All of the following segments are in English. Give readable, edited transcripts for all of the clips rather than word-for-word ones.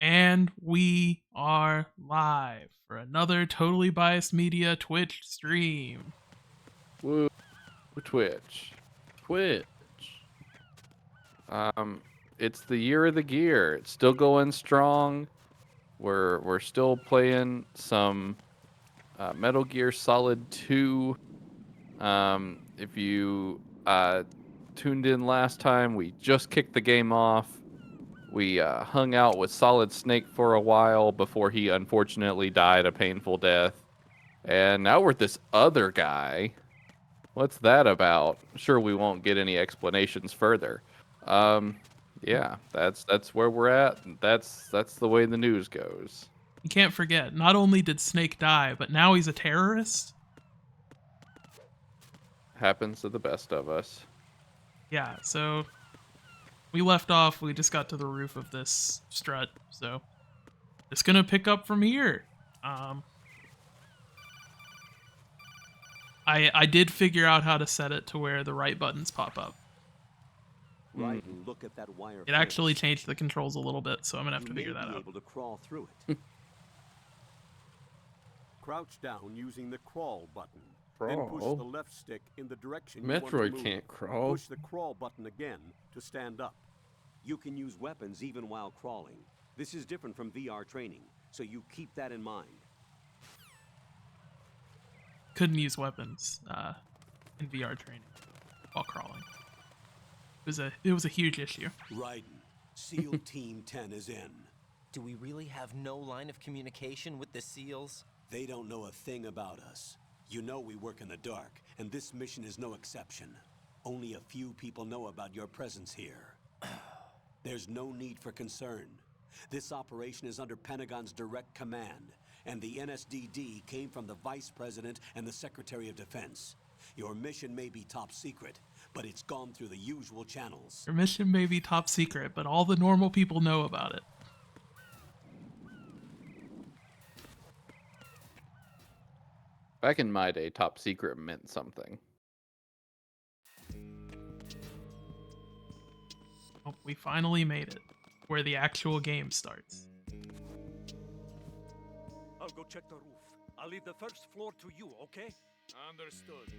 And we are live for another Totally Biased Media Twitch stream. Woo, Twitch. Twitch. It's the year of the gear. It's still going strong. We're still playing some Metal Gear Solid 2. If you tuned in last time, we just kicked the game off. We hung out with Solid Snake for a while before he unfortunately died a painful death. And now we're with this other guy. What's that about? Sure, we won't get any explanations further. Yeah, that's where we're at. That's the way the news goes. You can't forget, not only did Snake die, but now he's a terrorist. Happens to the best of us. Yeah, so we left off, we just got to the roof of this strut, so just gonna pick up from here. I did figure out how to set it to where the right buttons pop up. Raiden, look at that wire. It actually changed the controls a little bit, so I'm gonna have to figure that out. Able to crawl through it. Crouch down using the crawl button. Then push the left stick in the direction you want to Metroid move. can't crawl. Push the crawl button again to stand up. You can use weapons even while crawling. This is different from VR training, so you keep that in mind. Couldn't use weapons in VR training while crawling. It was a huge issue. Raiden, SEAL Team 10 is in. Do we really have no line of communication with the SEALs? They don't know a thing about us. You know we work in the dark, and this mission is no exception. Only a few people know about your presence here. There's no need for concern. This operation is under Pentagon's direct command, and the NSDD came from the Vice President and the Secretary of Defense. Your mission may be top secret, but it's gone through the usual channels. Your mission may be top secret, but all the normal people know about it. Back in my day, top secret meant something. Oh, we finally made it, where the actual game starts. I'll go check the roof. I'll leave the first floor to you, okay? Understood.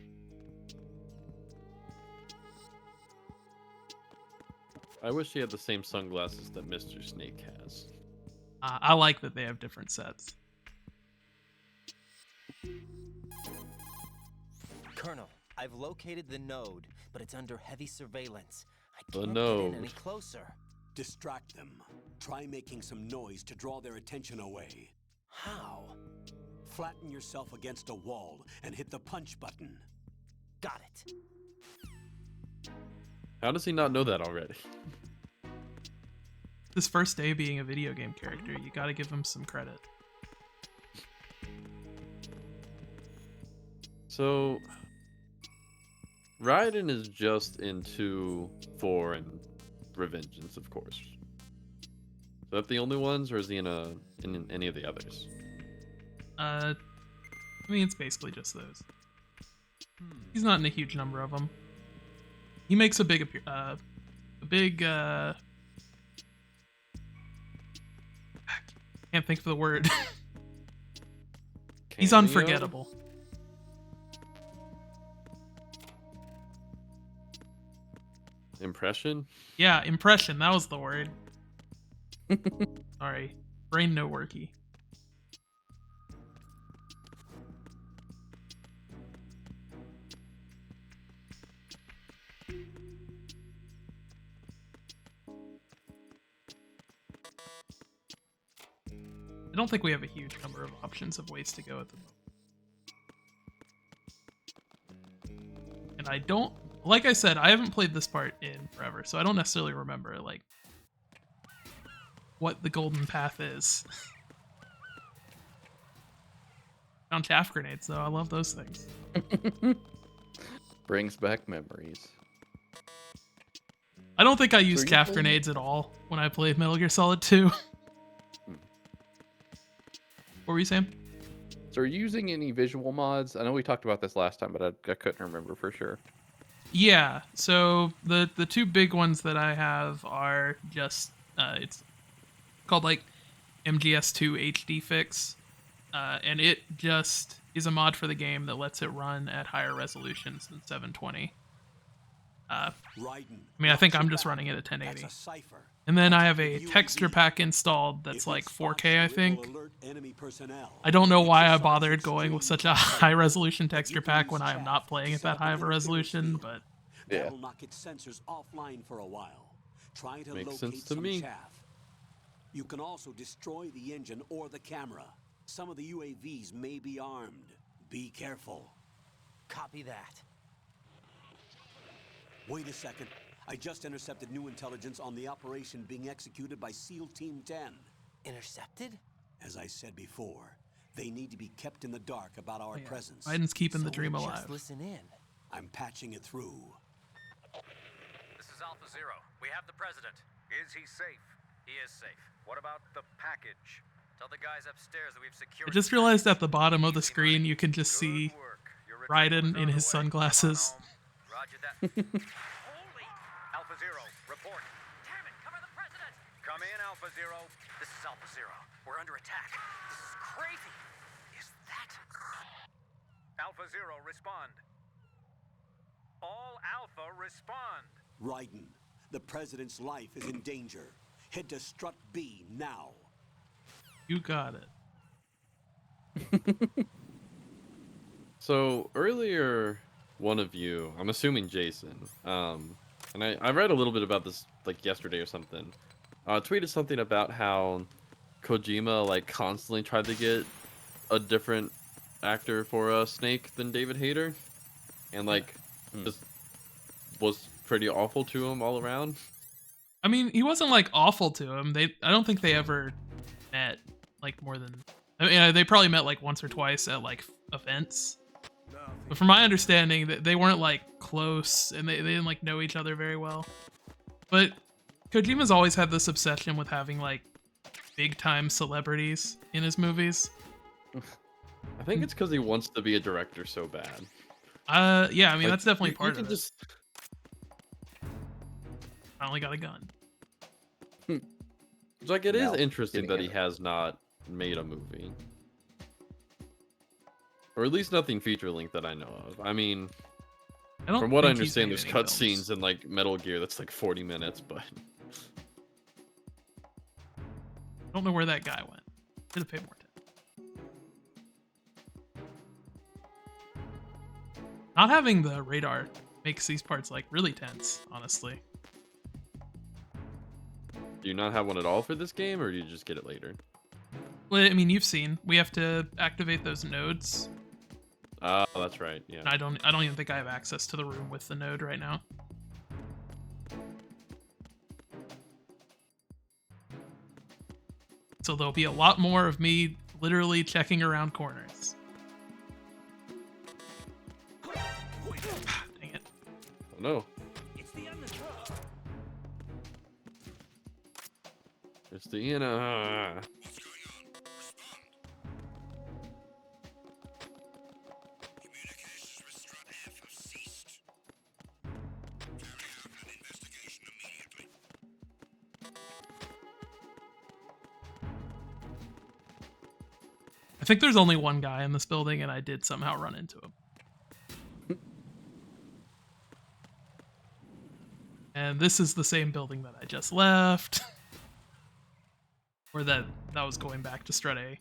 I wish he had the same sunglasses that Mr. Snake has. I like that they have different sets. Colonel, I've located the node, but it's under heavy surveillance. I The can't node. get in any closer. Distract them. Try making some noise to draw their attention away. How? Flatten yourself against a wall and hit the punch button. Got it. How does he not know that already? This first day being a video game character, you gotta give him some credit. So, Raiden is just into 4 and Revengeance, of course. Is that the only ones, or is he in any of the others? I mean, it's basically just those. He's not in a huge number of them. He makes a big can't think of the word. He's Cameo? unforgettable. Impression? Yeah, impression, that was the word. Sorry. Brain no worky. I don't think we have a huge number of options of ways to go at the moment. And I don't, like I said, I haven't played this part in forever, so I don't necessarily remember, like, what the golden path is. Found chaff grenades, though. I love those things. Brings back memories. I don't think I used you chaff playing- grenades at all when I played Metal Gear Solid 2. What were you saying? So are you using any visual mods? I know we talked about this last time, but I couldn't remember for sure. Yeah, so the two big ones that I have are just it's called like MGS2 HD fix, and it just is a mod for the game that lets it run at higher resolutions than 720. Raiden, I mean, I think watch I'm your just back. running it at That's 1080. a cipher. And then I Protect have the a UAV. texture pack installed that's If it like spots 4K, I you, it will think. alert enemy personnel. I don't know why I Exercise bothered going with such a extreme high caution. resolution But you texture can pack use when I am chaff not playing to at set that up high an of a interference resolution, field. but Yeah. That'll knock its sensors offline for a while. Try to Makes sense locate to some me. chaff. You can also destroy the engine or the camera. Some of the UAVs may be armed. Be careful. Copy that. Wait a second. I just intercepted new intelligence on the operation being executed by SEAL Team 10. Intercepted? As I said before, they need to be kept in the dark about our presence. Biden's keeping the So dream we alive. Just listen in. I'm patching it through. This is Alpha Zero. We have the president. Is he safe? He is safe. What about the package? Tell the guys upstairs that we've secured. I just realized at the bottom of the screen you can just see Good work. Your Raiden retrieval is in on his the way. sunglasses. Come on home. Roger that. Holy! Alpha Zero, report. Damn it! Cover the president. Come in, Alpha Zero. This is Alpha Zero. We're under attack. This is crazy. Is that? Alpha Zero, respond. All Alpha, respond. Raiden, the president's life is in danger. Head to Strut B now. You got it. So earlier, one of you, I'm assuming Jason, and I read a little bit about this like yesterday or something, tweeted something about how Kojima like constantly tried to get a different actor for Snake than David Hayter, and like just was pretty awful to him all around. I mean, he wasn't like awful to him. I don't think they ever met like more than. I mean, they probably met like once or twice at like events. But from my understanding, that they weren't like close and they didn't like know each other very well. But Kojima's always had this obsession with having like big time celebrities in his movies. I think it's because he wants to be a director so bad. Yeah, I mean Like, that's definitely you part can of it. Finally got a gun. Like it is Now, interesting that getting he it. has not made a movie, or at least nothing feature length that I know of. I mean, I don't from what I think he's understand, made there's any cutscenes films. in like Metal Gear that's like 40 minutes, but I don't know where that guy went. Should have paid more attention. Not having the radar makes these parts like really tense, honestly. do you not have one at all for this game, or do you just get it later? Well, I mean, you've seen we have to activate those nodes. Oh, that's right. Yeah. And I don't even think I have access to the room with the node right now. So there'll be a lot more of me literally checking around corners. Dang it. Oh, no. It's the end. It's the I think there's only one guy in this building, and I did somehow run into him. And this is the same building that I just left. Or that was going back to Strut A.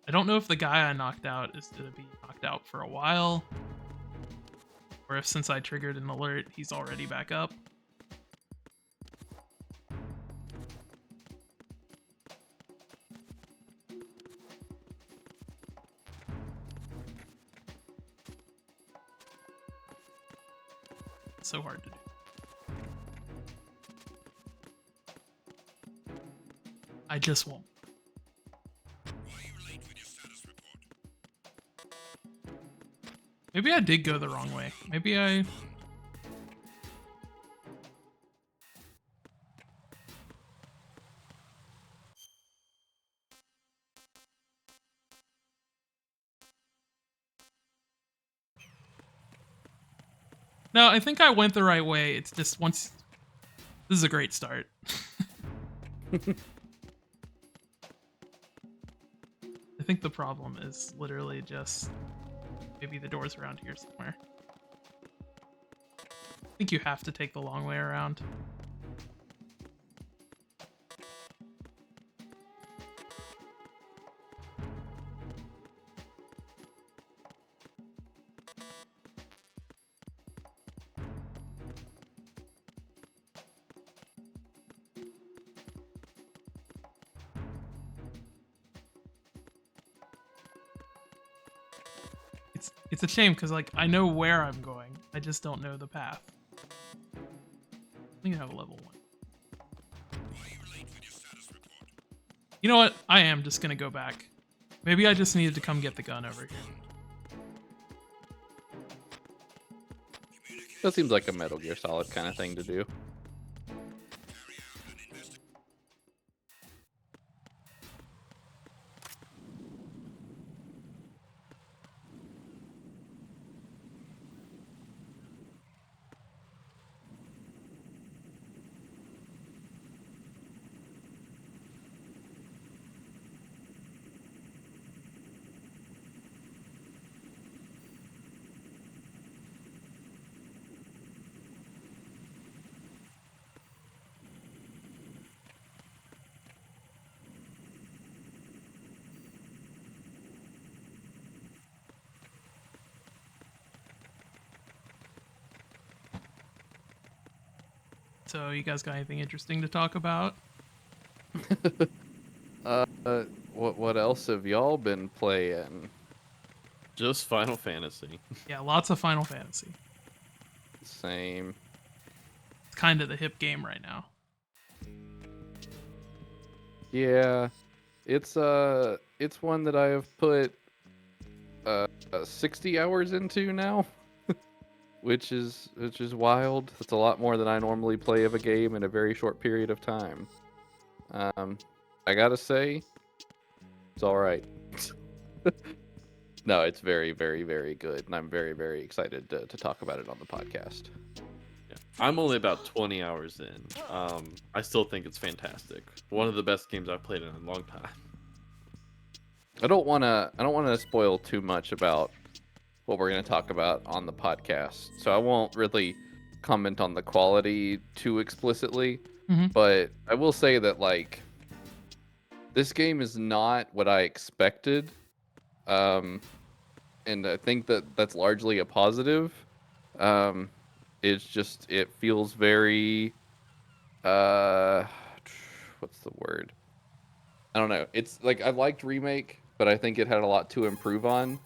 I don't know if the guy I knocked out is going to be knocked out for a while, or if since I triggered an alert, he's already back up. It's so hard to do. I just won't. Maybe I did go the wrong way. Maybe I... No, I think I went the right way. It's just once. This is a great start. I think the problem is literally just maybe the door's around here somewhere. I think you have to take the long way around. It's a shame because like I know where I'm going, I just don't know the path. I think I have a level 1. You know what? I am just gonna go back. Maybe I just needed to come get the gun over here. That seems like a Metal Gear Solid kind of thing to do. So you guys got anything interesting to talk about? What else have y'all been playing? Just Final Fantasy. Yeah, lots of Final Fantasy. Same. It's kind of the hip game right now. Yeah, it's one that I have put 60 hours into now, which is wild. It's a lot more than I normally play of a game in a very short period of time. I gotta say, it's all right. No, it's very, very, very good, and I'm very, very excited to talk about it on the podcast. Yeah. I'm only about 20 hours in. I still think it's fantastic. One of the best games I've played in a long time. I don't wanna spoil too much about what we're gonna talk about on the podcast, so I won't really comment on the quality too explicitly. Mhm. But I will say that like this game is not what I expected, and I think that that's largely a positive. It's just it feels very what's the word? I don't know. It's like I liked Remake, but I think it had a lot to improve on.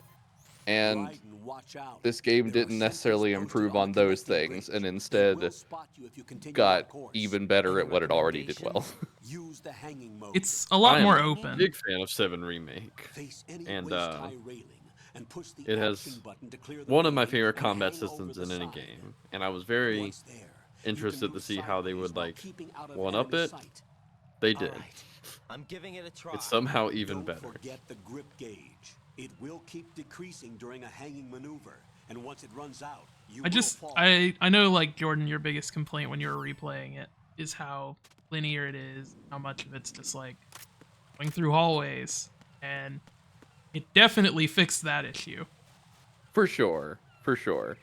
And Raiden, watch out. this game There are didn't necessarily sentries posted improve on on the those connecting things, bridge. and They instead will spot you if you continue got on course. even better Any at what it already did well. recommendations? Use the hanging mode. It's a lot I am more a open. big fan of 7 Remake. Face any and, waist-high railing and push the it has action button to clear the one of my railing favorite and combat hang over systems the in any side. game, and I was very Once there, you can interested to move see how they sideways would while like keeping out of one-up enemy it. sight. They All did. right, I'm giving it a try. It's somehow even Don't better. forget the grip gauge. It will keep decreasing during a hanging maneuver, and once it runs out, you will fall. I know like Jordan, your biggest complaint when you were replaying it is how linear it is, how much of it's just like going through hallways, and it definitely fixed that issue. For sure, for sure.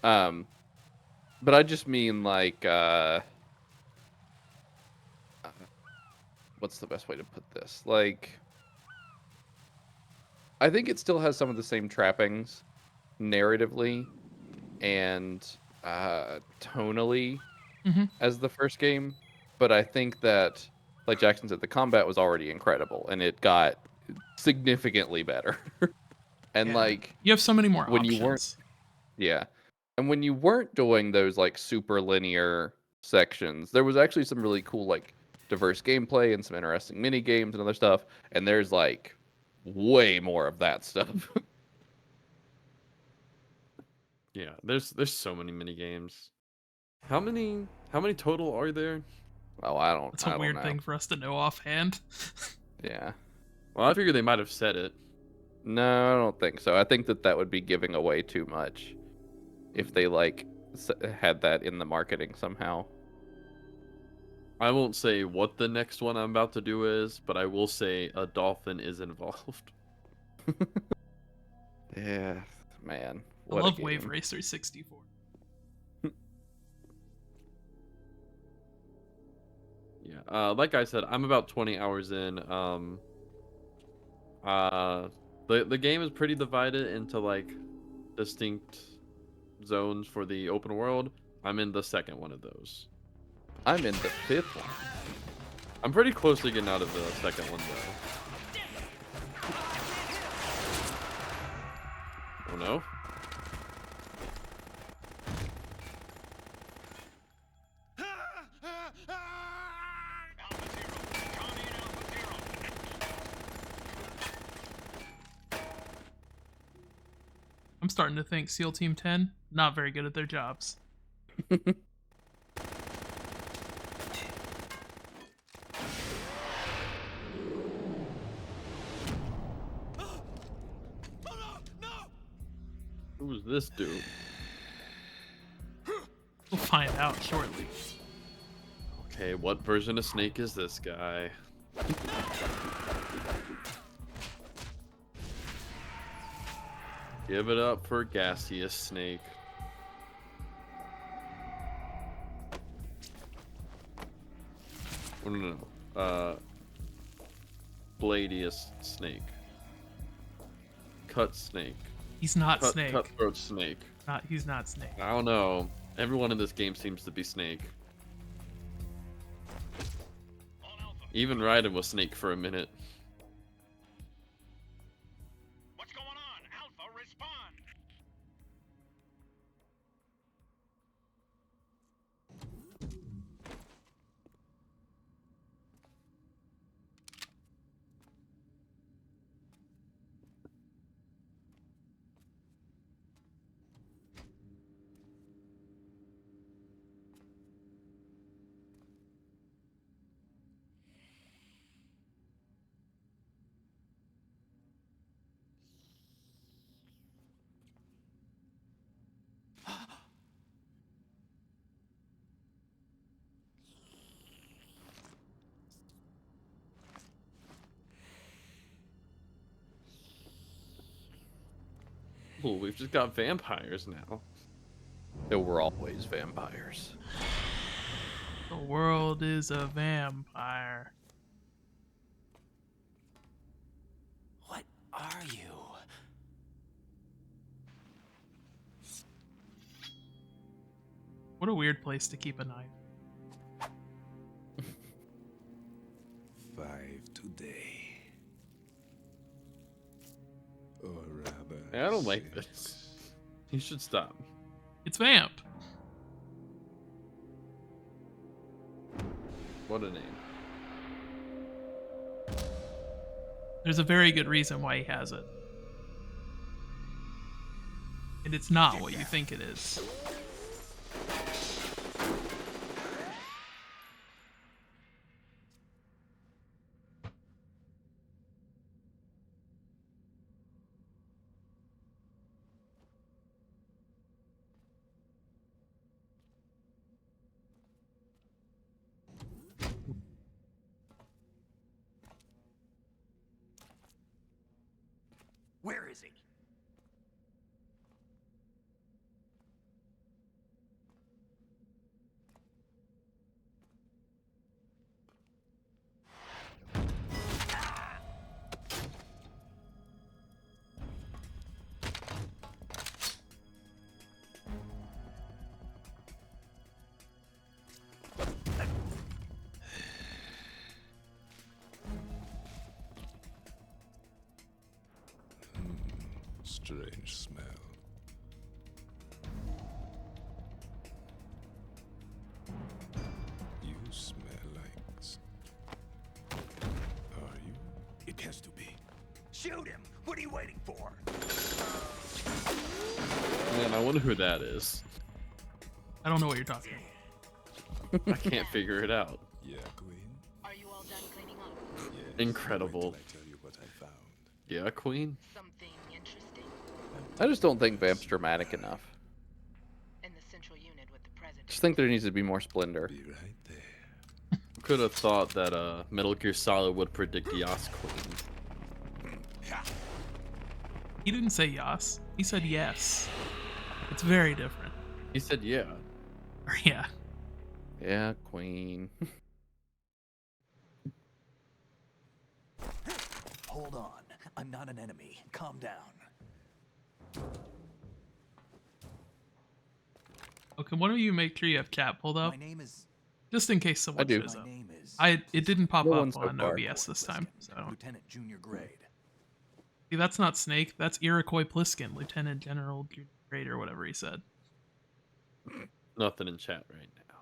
But I just mean like, what's the best way to put this? Like, I think it still has some of the same trappings, narratively and tonally, Mhm. as the first game. But I think that, like Jackson said, the combat was already incredible, and it got significantly better. And Yeah. like, You have so many more when options. you weren't yeah. And when you weren't doing those like super linear sections, there was actually some really cool like diverse gameplay and some interesting mini games and other stuff. And there's like way more of that stuff. Yeah, there's so many mini games. How many total are there? Oh, I don't It's a weird know. thing for us to know offhand. Yeah. Well, I figure they might have said it. No, I don't think so. I think that that would be giving away too much if they like had that in the marketing somehow. I won't say what the next one I'm about to do is, but I will say a dolphin is involved. Yeah, man. I What a love Wave game. Racer 64. Yeah, like I said, I'm about 20 hours in. The game is pretty divided into like distinct zones for the open world. I'm in the second one of those. I'm in the 5th one. I'm pretty close to getting out of the second one though. Oh no. I'm starting to think SEAL Team 10 not very good at their jobs. Who's this dude? We'll find out shortly. Okay, what version of Snake is this guy? Give it up for Gaseous Snake. Oh, no. Bladious Snake. Cut Snake. He's not Snake. Cutthroat Snake. He's not Snake. I don't know. Everyone in this game seems to be Snake. Even Raiden was Snake for a minute. What's going on? Alpha, respond! Ooh, we've just got vampires now. There were always vampires. The world is a vampire. What are you? What a weird place to keep a knife. 5 today. Or rather, Hey, I don't like 6. this. You should stop. It's Vamp. What a name. There's a very good reason why he has it. And it's not what you think it is. Where is he? Strange smell. You smell like... Are you? It has to be. Shoot him! What are you waiting for? Man, I wonder who that is. I don't know what you're talking about. I can't figure it out. Yeah, Queen? Are you all done cleaning up? Yes. Incredible. Wait till I tell you what I found. Yeah, Queen? Something interesting I just don't think Vamp's dramatic enough. in the central unit. just think there needs to be more splendor. Be right there. Could have thought that Metal Gear Solid would predict Yas Queen. He didn't say yas. He said yes. It's very different. He said yeah. Or yeah. Yeah, queen. Hold on. I'm not an enemy. Calm down. Okay, one of you make sure you have chat pulled up, My name is just in case someone do. shows my up. name is It didn't pop No up one so on far. OBS this time, so Lieutenant Junior Grade. see, that's not Snake. That's Iroquois Pliskin, Lieutenant General Grade or whatever he said. Nothing in chat right now.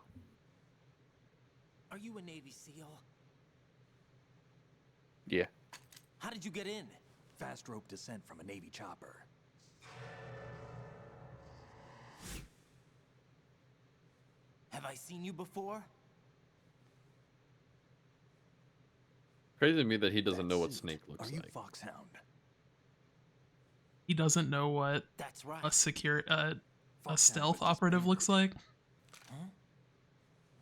Are you a Navy SEAL? Yeah. How did you get in? Fast rope descent from a Navy chopper. Have I seen you before? Crazy to me that he doesn't know what Suit. Snake looks Are you like. Foxhound? He doesn't know what That's right. a a Foxhound stealth was operative disbanded. looks like.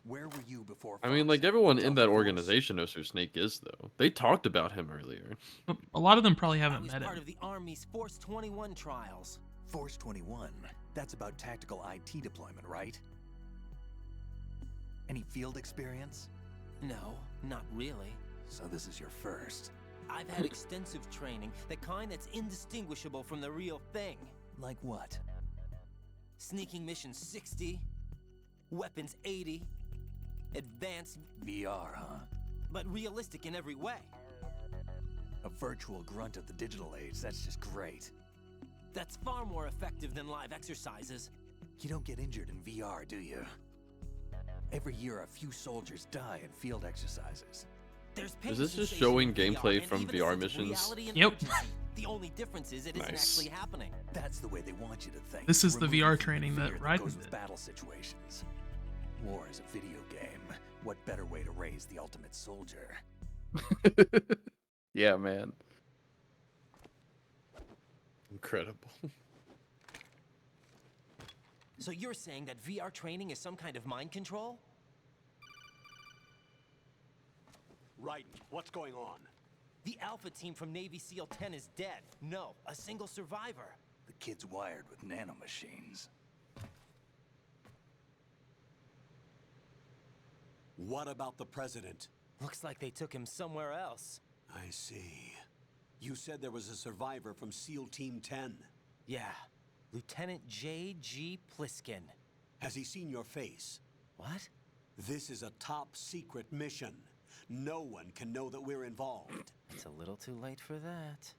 Where were you before? I mean, like Foxhound? everyone in Delta that Force? organization knows who Snake is, though. They talked about him earlier. But a lot of them probably I haven't was met part him. of the Army's Force 21 trials. Force 21. That's about tactical IT deployment, right? Any field experience? No, not really. So this is your first. I've had extensive training, the kind that's indistinguishable from the real thing. Like what? Sneaking mission 60, weapons 80, advanced, VR, huh? but realistic in every way. A virtual grunt of the digital age. That's just great. That's far more effective than live exercises. You don't get injured in VR, do you? Every year, a few soldiers die in field exercises. There's Is this just sensation showing in VR, gameplay and from even a VR sense of missions? reality and Yep. urgency. The only difference is it isn't Nice. actually happening. That's the way they want you to think. This is the Removing VR the training that fear Raiden goes did. with battle situations. War is a video game. What better way to raise the ultimate soldier? Yeah, man. Incredible. So you're saying that VR training is some kind of mind control? Raiden, what's going on? The Alpha team from Navy SEAL 10 is dead. No, a single survivor. The kid's wired with nanomachines. What about the president? Looks like they took him somewhere else. I see. You said there was a survivor from SEAL Team 10. Yeah, Lieutenant J.G. Pliskin. Has he seen your face? What? This is a top secret mission. No one can know that we're involved. It's a little too late for that.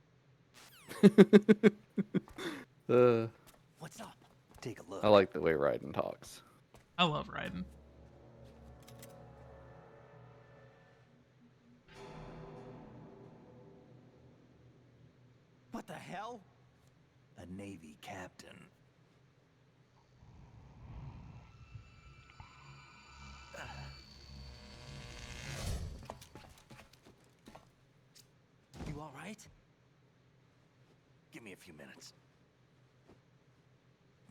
What's up? Take a look. I like the way Raiden talks. I love Raiden. What the hell? A Navy captain. You all right? Give me a few minutes.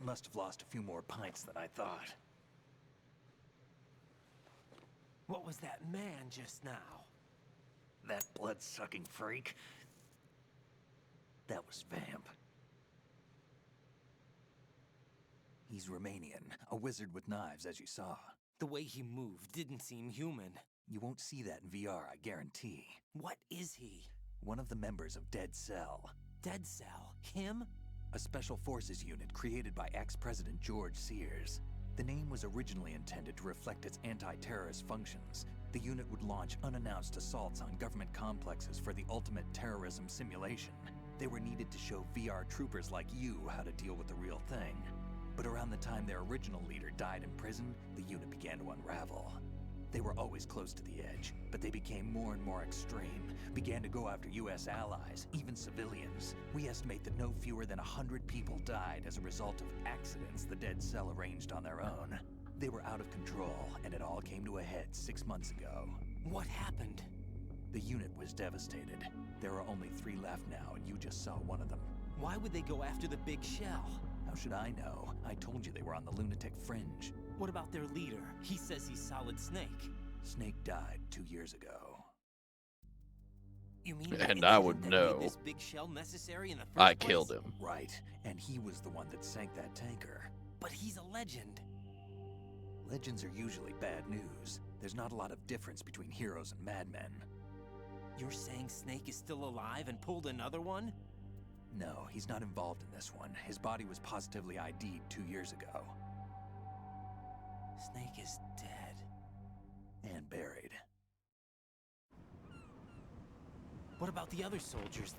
Must have lost a few more pints than I thought. What was that man just now? That blood-sucking freak? That was Vamp. He's Romanian, a wizard with knives, as you saw. The way he moved didn't seem human. You won't see that in VR, I guarantee. What is he? One of the members of Dead Cell. Dead Cell? Him? A special forces unit created by ex-President George Sears. The name was originally intended to reflect its anti-terrorist functions. The unit would launch unannounced assaults on government complexes for the ultimate terrorism simulation. They were needed to show VR troopers like you how to deal with the real thing. But around the time their original leader died in prison, the unit began to unravel. They were always close to the edge, but they became more and more extreme, began to go after US allies, even civilians. We estimate that no fewer than 100 people died as a result of accidents the Dead Cell arranged on their own. They were out of control, and it all came to a head 6 months ago. What happened? The unit was devastated. There are only 3 left now, and you just saw one of them. Why would they go after the big shell? How should I know? I told you they were on the lunatic fringe. What about their leader? He says he's Solid Snake. Snake died 2 years ago. You mean the And I incident would that know. made this big shell necessary in the first I place? killed him. Right, and he was the one that sank that tanker. But he's a legend. Legends are usually bad news. There's not a lot of difference between heroes and madmen. You're saying Snake is still alive and pulled another one? No, he's not involved in this one. His body was positively ID'd 2 years ago. Snake is dead. And buried. What about the other soldiers?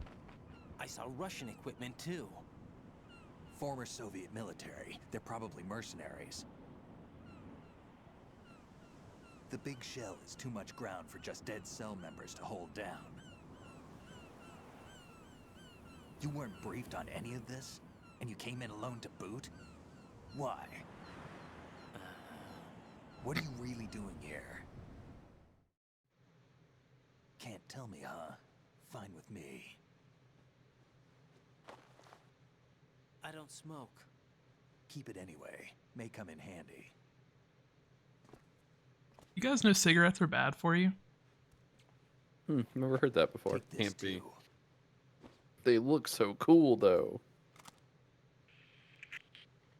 I saw Russian equipment too. Former Soviet military. They're probably mercenaries. The big shell is too much ground for just dead cell members to hold down. You weren't briefed on any of this? And you came in alone to boot? Why? What are you really doing here? Can't tell me, huh? Fine with me. I don't smoke. Keep it anyway. May come in handy. You guys know cigarettes are bad for you? Never heard that before. Take this Can't be. too. They look so cool, though.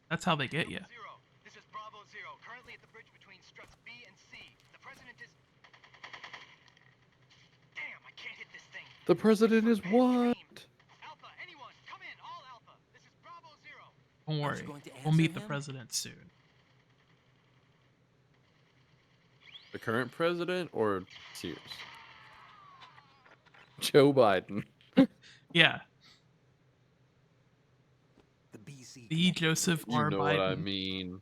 That's how they get you. Zero. This is Bravo Zero. Currently at the bridge between struts B and C. The president is. Damn, I can't hit this thing. The president is what? Alpha, anyone, come in. All Alpha. This is Bravo Zero. Don't Aren't you worry. going to We'll answer meet the him? president soon. The current president or Sears? Joe Biden. Yeah, The BC. the Joseph You R. know Biden. what I mean.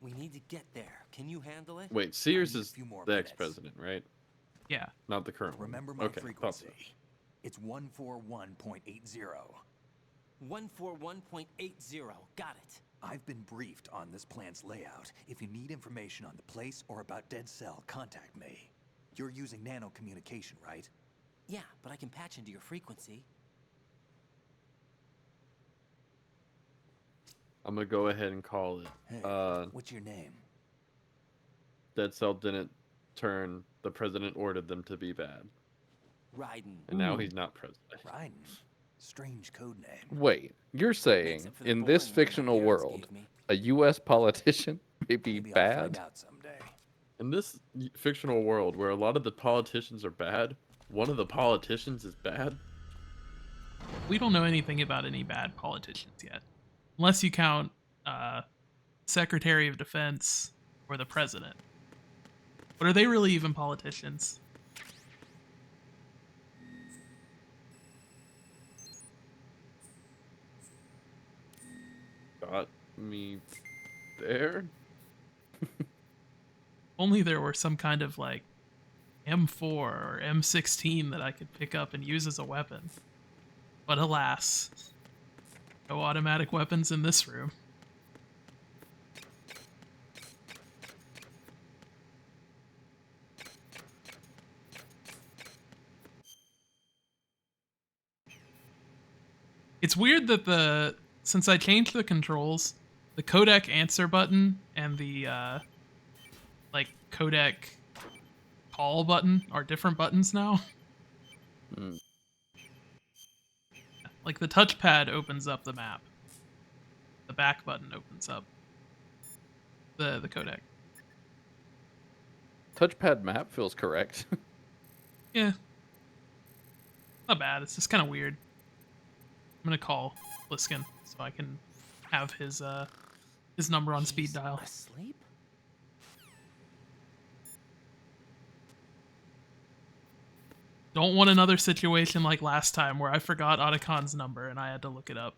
We need to get there. Can you handle it? Wait, Sears need a is few more the minutes. ex-president, right? Yeah. Not the current one. Remember my Okay, thought frequency. so. It's 141.80. 141.80. Got it. I've been briefed on this plant's layout. If you need information on the place or about Dead Cell, contact me. You're using nano communication, right? Yeah, but I can patch into your frequency. I'm gonna go ahead and call it. Hey, what's your name? Dead Cell didn't turn. The president ordered them to be bad, Raiden. and now he's not president. Raiden. Strange code name. Wait, you're saying Makes up for the in this boring one fictional Garrett's world, gave me. a U.S. politician may be Maybe I'll find bad? out someday. In this fictional world where a lot of the politicians are bad, one of the politicians is bad. We don't know anything about any bad politicians yet. Unless you count Secretary of Defense or the President. But are they really even politicians? Got me there. Only there were some kind of like M4 or M16 that I could pick up and use as a weapon. But alas, no automatic weapons in this room. It's weird that since I changed the controls, the codec answer button and the like codec call button are different buttons now. Hmm. Like the touchpad opens up the map. The back button opens up the codec. Touchpad map feels correct. Yeah. Not bad. It's just kind of weird. I'm gonna call Bliskin so I can have his number on speed He's dial. Asleep? Don't want another situation like last time where I forgot Otacon's number and I had to look it up.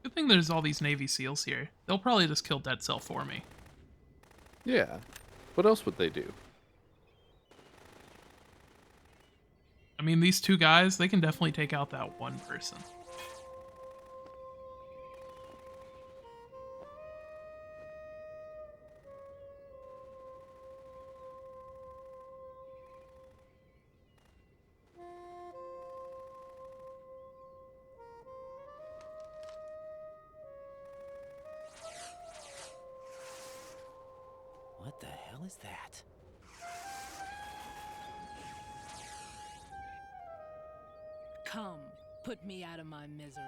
Good thing there's all these Navy SEALs here. They'll probably just kill Dead Cell for me. Yeah. What else would they do? I mean, these two guys, they can definitely take out that one person. What the hell is that? Come, put me out of my misery.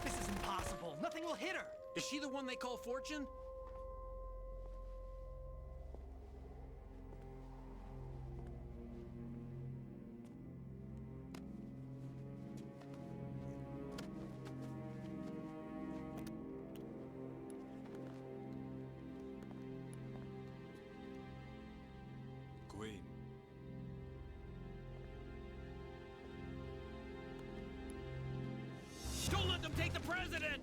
This is impossible. Nothing will hit her. Is she the one they call Fortune? Queen. Don't let them take the president!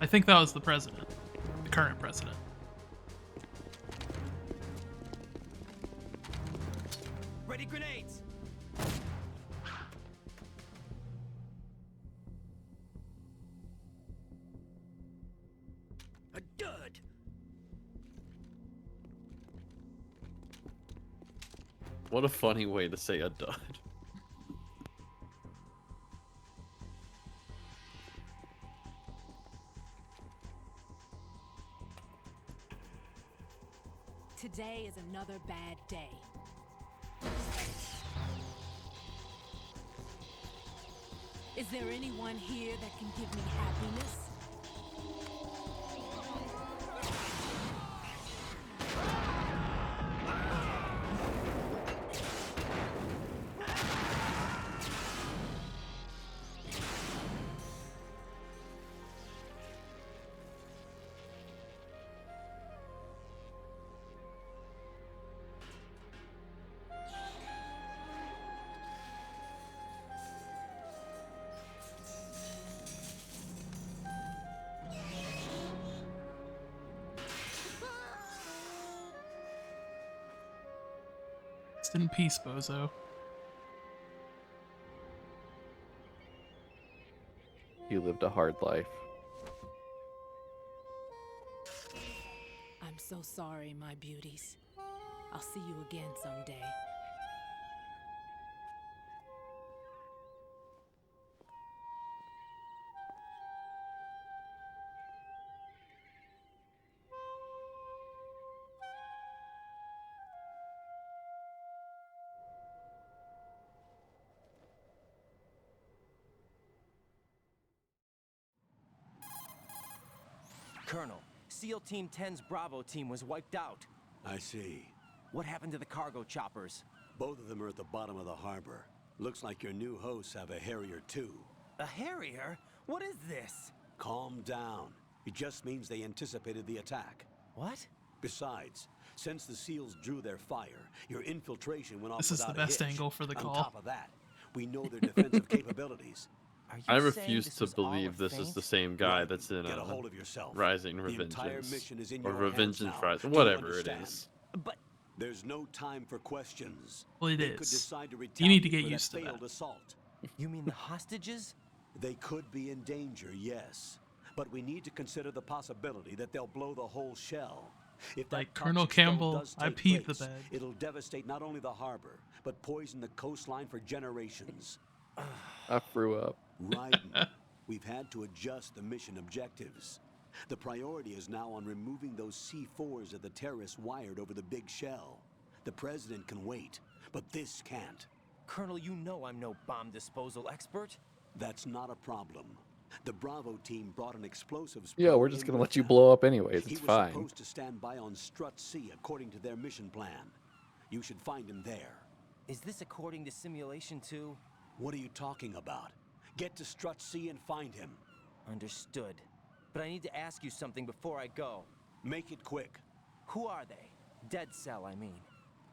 I think that was the president, the current president. Ready grenades! A dud! What a funny way to say a dud. Today is another bad day. Is there anyone here that can give me happiness? Rest in peace, bozo. He lived a hard life. I'm so sorry, my beauties. I'll see you again someday. Colonel, SEAL Team 10's Bravo team was wiped out. I see. What happened to the cargo choppers? Both of them are at the bottom of the harbor. Looks like your new hosts have a Harrier too. A Harrier? What is this? Calm down. It just means they anticipated the attack. What? Besides, since the SEALs drew their fire, your infiltration went off This is the without a best hitch. angle for the On call. top of that, we know their defensive capabilities. Are you I saying refuse this to was all a believe this is feint? the same guy Right. that's in Get a hold of yourself. Rising The entire Revengeance mission is in or your hands Revengeance now. Rising, Do you whatever it understand? is. But There's no time for questions. Well, it They could is. decide to You need to retaliate get for used to failed that. assault. you mean the hostages? They could be in danger, yes. But we need to consider the possibility that they'll blow the whole shell. If that Like Colonel toxic spill Campbell, does I take peed the place, bed. It'll devastate not only the harbor, but poison the coastline for generations. I threw up. Raiden, we've had to adjust the mission objectives. The priority is now on removing those C4s that the terrorists wired over the big shell. The president can wait, but this can't. Colonel, you know I'm no bomb disposal expert. That's not a problem. The Bravo team brought an explosives. Yeah, pro we're just in gonna with let you them. blow up anyways. He It's was fine. supposed to stand by on Strut C according to their mission plan. You should find him there. Is this according to simulation 2? What are you talking about? Get to Strut C and find him. Understood. But I need to ask you something before I go. Make it quick. Who are they? Dead Cell, I mean.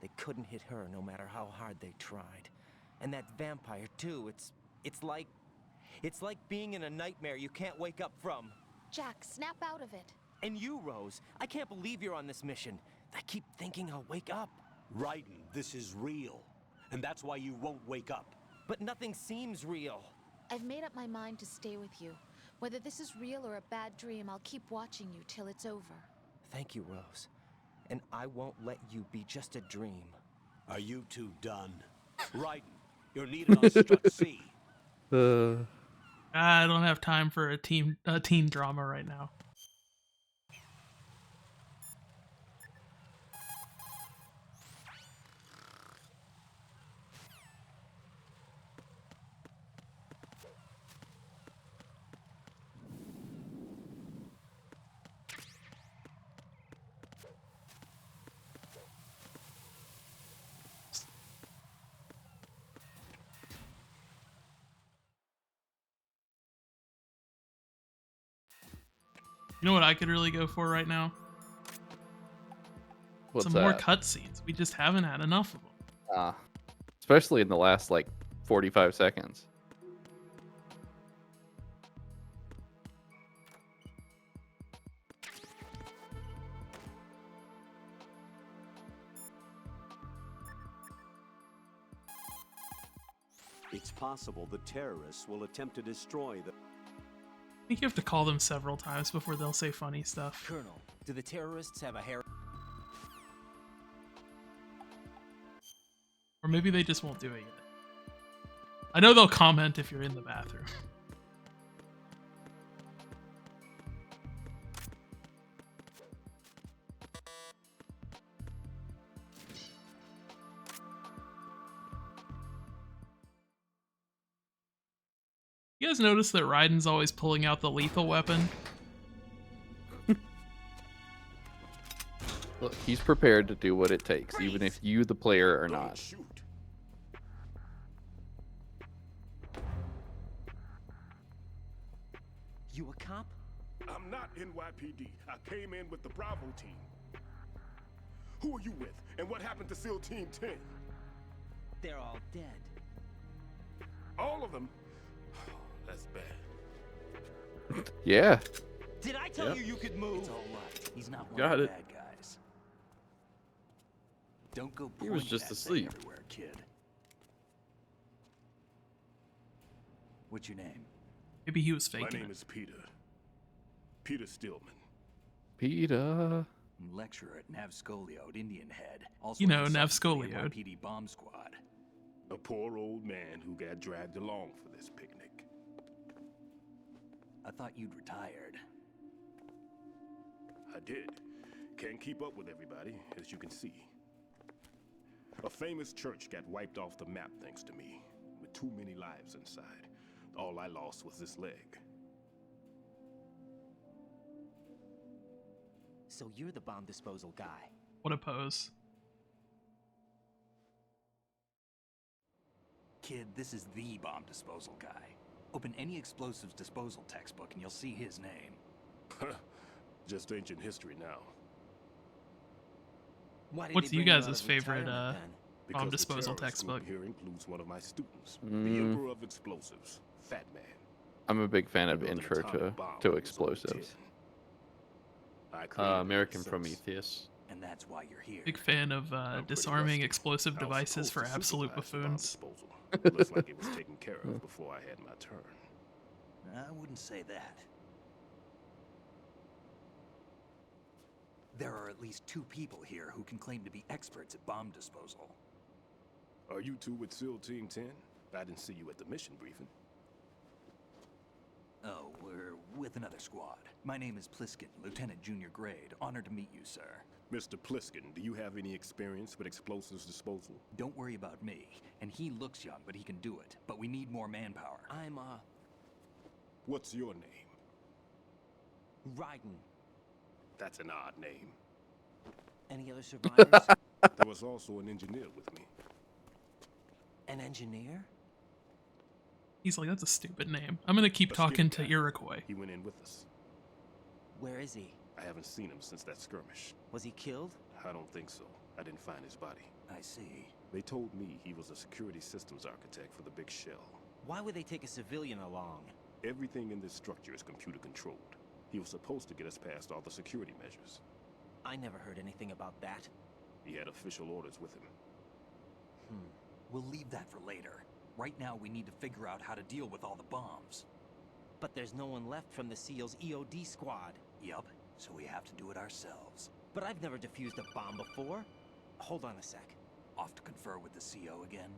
They couldn't hit her no matter how hard they tried. And that vampire too, it's like being in a nightmare you can't wake up from. Jack, snap out of it. And you, Rose, I can't believe you're on this mission. I keep thinking I'll wake up. Raiden, this is real. And that's why you won't wake up. But nothing seems real. I've made up my mind to stay with you. Whether this is real or a bad dream, I'll keep watching you till it's over. Thank you, Rose. And I won't let you be just a dream. Are you two done? Raiden, you're needed on Strut C. I don't have time for a teen drama right now. You know what I could really go for right now? What's Some that? more cutscenes. We just haven't had enough of them. Especially in the last like 45 seconds. It's possible the terrorists will attempt to destroy the... I think you have to call them several times before they'll say funny stuff. Colonel, do the terrorists have a hair? Or maybe they just won't do it yet. I know they'll comment if you're in the bathroom. You guys notice that Raiden's always pulling out the lethal weapon? Look, he's prepared to do what it takes, even if you, the player, are not. Shoot. You a cop? I'm not NYPD. I came in with the Bravo team. Who are you with? And what happened to SEAL Team 10? They're all dead. All of them? That's bad. Yeah. Did I tell you could move? It's all right. He's not one Got of the it. bad guys. Don't go He was pointing just that asleep. thing everywhere, kid. What's your name? Maybe he was My faking name it. is Peter. Peter Stillman. Peter. Lecturer at Navscolio at Indian Head. Also You know, in the Navscolio. NYPD bomb squad. A poor old man who got dragged along for this picnic. I thought you'd retired. I did. Can't keep up with everybody, as you can see. A famous church got wiped off the map thanks to me, with too many lives inside. All I lost was this leg. So you're the bomb disposal guy. What a pose. Kid, this is the bomb disposal guy. Open any explosives disposal textbook and you'll see his name. Just ancient history now. Why did What's they you bring guys' out of favorite retirement then? Because bomb the disposal terrorist group textbook? here includes one of my students, the Mm. Emperor of Explosives, Fat Man. I'm a big fan He of built an Intro atomic bomb to when he was only Explosives. 10. I created it American myself. Prometheus. And that's why you're here. Big fan of I'm pretty disarming rusty. explosive I was devices for supposed to absolute supervise the bomb buffoons. disposal. Looks like it was taken care of before I had my turn. I wouldn't say that. There are at least 2 people here who can claim to be experts at bomb disposal. Are you two with SEAL Team 10? I didn't see you at the mission briefing. Oh, we're with another squad. My name is Pliskin, Lieutenant Junior Grade. Honored to meet you, sir. Mr. Pliskin, do you have any experience with explosives disposal? Don't worry about me. And he looks young, but he can do it. But we need more manpower. I'm, What's your name? Raiden. That's an odd name. Any other survivors? There was also an engineer with me. An engineer? He's like, that's a stupid name. I'm gonna keep A talking skinny to guy. Iroquois. He went in with us. Where is he? I haven't seen him since that skirmish. Was he killed? I don't think so. I didn't find his body. I see. They told me he was a security systems architect for the big shell. Why would they take a civilian along? Everything in this structure is computer controlled. He was supposed to get us past all the security measures. I never heard anything about that. He had official orders with him. We'll leave that for later. Right now, we need to figure out how to deal with all the bombs. But there's no one left from the SEAL's EOD squad. Yup, so we have to do it ourselves. But I've never defused a bomb before. Hold on a sec. Off to confer with the CO again?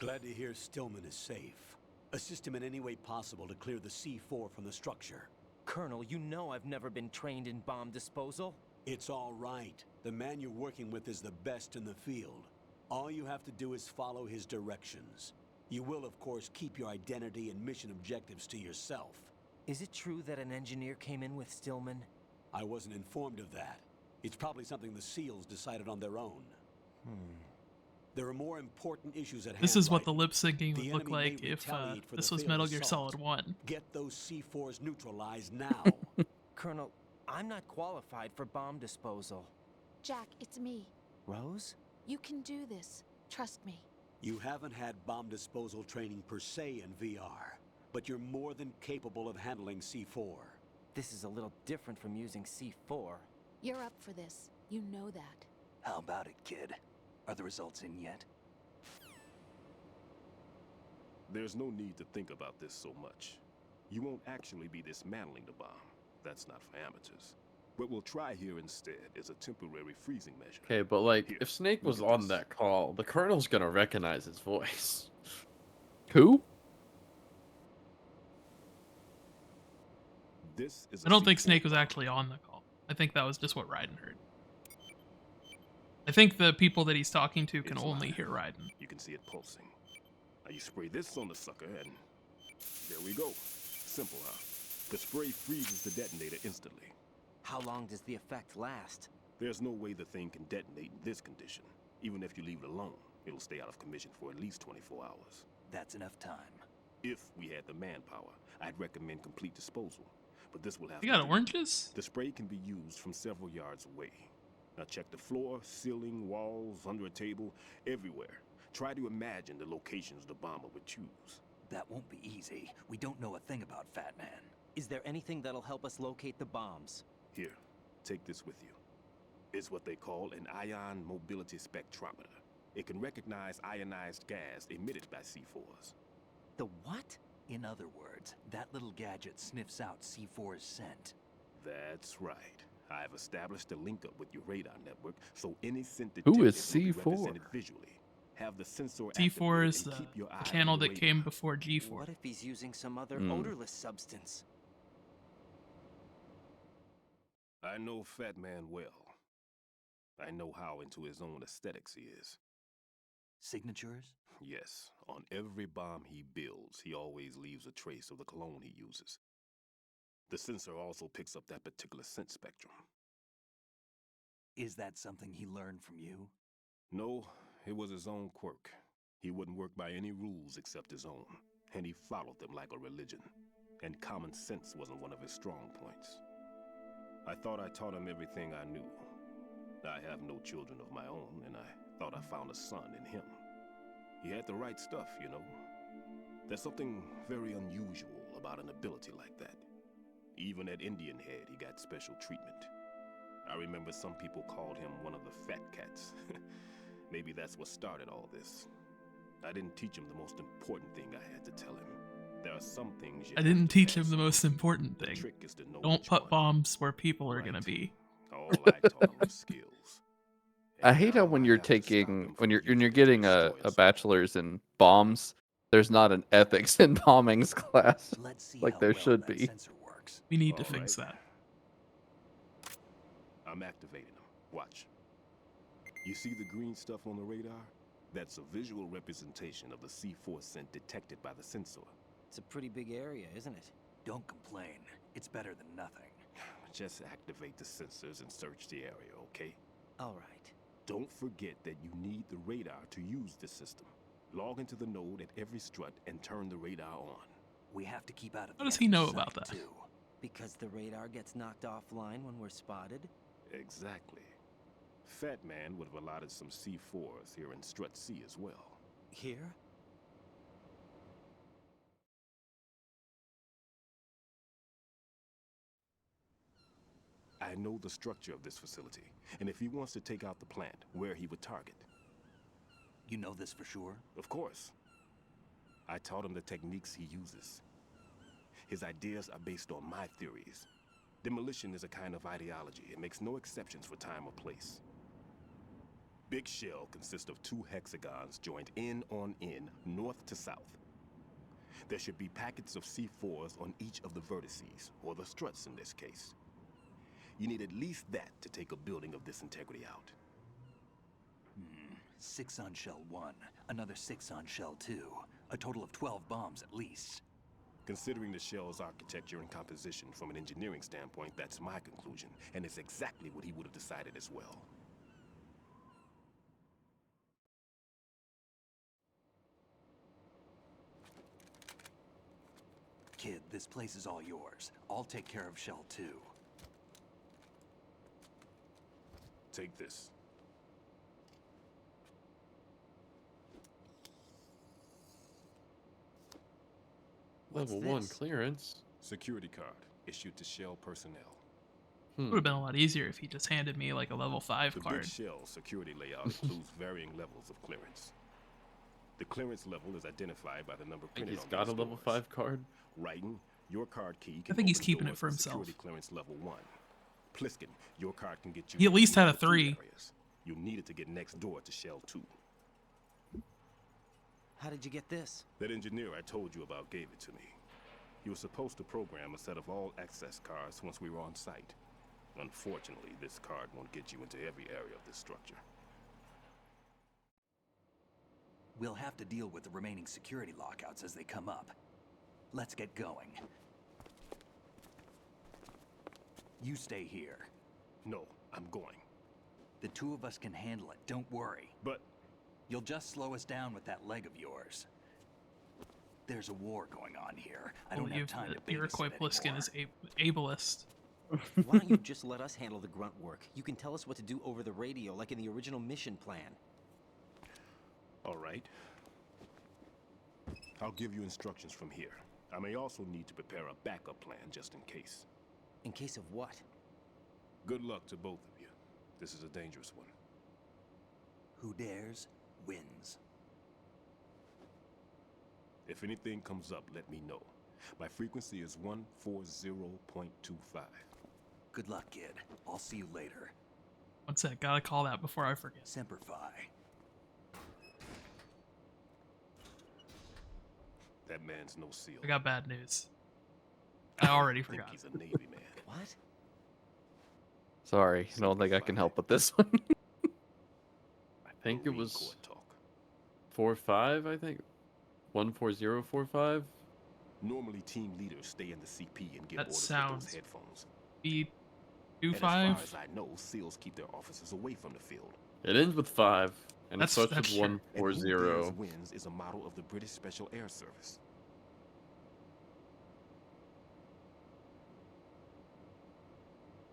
Glad to hear Stillman is safe. Assist him in any way possible to clear the C4 from the structure. Colonel, you know I've never been trained in bomb disposal. It's all right. The man you're working with is the best in the field. All you have to do is follow his directions. You will, of course, keep your identity and mission objectives to yourself. Is it true that an engineer came in with Stillman? I wasn't informed of that. It's probably something the SEALs decided on their own. There are more important issues at hand. This is what right? the lip syncing The would look enemy may like if retaliate for this the was failed Metal Gear assault. Solid 1. Get those C4s neutralized now. Colonel, I'm not qualified for bomb disposal. Jack, it's me. Rose? You can do this. Trust me. You haven't had bomb disposal training per se in VR, but you're more than capable of handling C4. This is a little different from using C4. You're up for this. You know that. How about it, kid? Are the results in yet? There's no need to think about this so much. You won't actually be dismantling the bomb. That's not for amateurs. What we'll try here instead is a temporary freezing measure. Okay, but like, Here, if Snake was look at on this. that call, the Colonel's gonna recognize his voice. Who? This is I a don't think C4 Snake was bomb. actually on the call. I think that was just what Raiden heard. I think the people that he's talking to can It's only live. hear Raiden. You can see it pulsing. Now you spray this on the sucker and there we go. Simple, huh? The spray freezes the detonator instantly. How long does the effect last? There's no way the thing can detonate in this condition. Even if you leave it alone, it'll stay out of commission for at least 24 hours. That's enough time. If we had the manpower, I'd recommend complete disposal. But this will have You to got do. oranges? The spray can be used from several yards away. Now check the floor, ceiling, walls, under a table, everywhere. Try to imagine the locations the bomber would choose. That won't be easy. We don't know a thing about Fat Man. Is there anything that'll help us locate the bombs? Here, take this with you. It's what they call an ion mobility spectrometer. It can recognize ionized gas emitted by C4s. The what? In other words, that little gadget sniffs out C4's scent. That's right. I've established a link up with your radar network, so any scent Who is detected will be C4? represented visually. Have the sensor C4 is activated and the, keep your eye the channel on the that came radar. before G4. What if he's using some other Hmm. odorless substance? I know Fat Man well. I know how into his own aesthetics he is. Signatures? Yes, on every bomb he builds, he always leaves a trace of the cologne he uses. The sensor also picks up that particular scent spectrum. Is that something he learned from you? No, it was his own quirk. He wouldn't work by any rules except his own, and he followed them like a religion. And common sense wasn't one of his strong points. I thought I taught him everything I knew. I have no children of my own, and I thought I found a son in him. He had the right stuff, you know. There's something very unusual about an ability like that. Even at Indian Head, he got special treatment. I remember some people called him one of the fat cats. Maybe that's what started all this. I didn't teach him the most important thing I had to tell him. There are some things you I have didn't to teach him pass the on. most important The thing. trick is to know Don't which put one. bombs where people are gonna Right. be. All I taught him was skills. I And hate how now when I you're have to stop him taking from when you're using it to getting a destroy us all. bachelor's in bombs, there's not an ethics in bombings class. Let's see Like how there well should that be. sensor works. We need to All fix right. that. I'm activating them. Watch. You see the green stuff on the radar? That's a visual representation of the C4 scent detected by the sensor. It's a pretty big area, isn't it? Don't complain. It's better than nothing. Just activate the sensors and search the area, okay? All right. Don't forget that you need the radar to use the system. Log into the node at every strut and turn the radar on. We have to keep out of How the does he enemy's know about sight, that? Too. Because the radar gets knocked offline when we're spotted? Exactly. Fat Man would have allotted some C4s here in Strut C as well. Here? I know the structure of this facility, and if he wants to take out the plant, where he would target. You know this for sure? Of course. I taught him the techniques he uses. His ideas are based on my theories. Demolition is a kind of ideology. It makes no exceptions for time or place. Big Shell consists of 2 hexagons joined end on end, north to south. There should be packets of C4s on each of the vertices, or the struts in this case. You need at least that to take a building of this integrity out. 6 on shell 1, another 6 on shell 2. A total of 12 bombs at least. Considering the shell's architecture and composition from an engineering standpoint, that's my conclusion, and it's exactly what he would have decided as well. Kid, this place is all yours. I'll take care of shell 2. Take this. Level 1 clearance. Security card issued to Shell personnel. It would have been a lot easier if he just handed me like a level 5 The card. Big Shell security layout includes varying levels of clearance. The clearance level is identified by the number I think printed he's on got a these level doors. 5 card. Raiden, your card key can I think he's open keeping it doors for to himself. Security clearance level 1. Pliskin, your card can get you. He at least had a level 2 3. areas. You'll need it to get next door to Shell 2. How did you get this? That engineer I told you about gave it to me. He was supposed to program a set of all access cards once we were on site. Unfortunately, this card won't get you into every area of this structure. We'll have to deal with the remaining security lockouts as they come up. Let's get going. You stay here. No, I'm going. The 2 of us can handle it, don't worry. But you'll just slow us down with that leg of yours. There's a war going on here. I don't have time to Iroquois babysit Pliskin anymore. is ableist. Why don't you just let us handle the grunt work? You can tell us what to do over the radio, like in the original mission plan. all right. I'll give you instructions from here. I may also need to prepare a backup plan just in case. In case of what? Good luck to both of you. This is a dangerous one. Who dares, wins. If anything comes up, let me know. My frequency is 140.25. Good luck, kid. I'll see you later. One sec, gotta call that before I forget. Semper Fi. That man's no seal. I got bad news. I already think forgot. he's a Navy man. What? Sorry, I don't think I can help with this one. I think it Marine was Corps talk. 4-5, I think. 14045. Normally, team leaders stay in the CP and get That orders with sounds those headphones. B And as 25. far as I know, SEALs keep their officers away from the field. It ends with 5, and it That's- starts that's with true. And who dares 140. wins is a model of the British Special Air Service.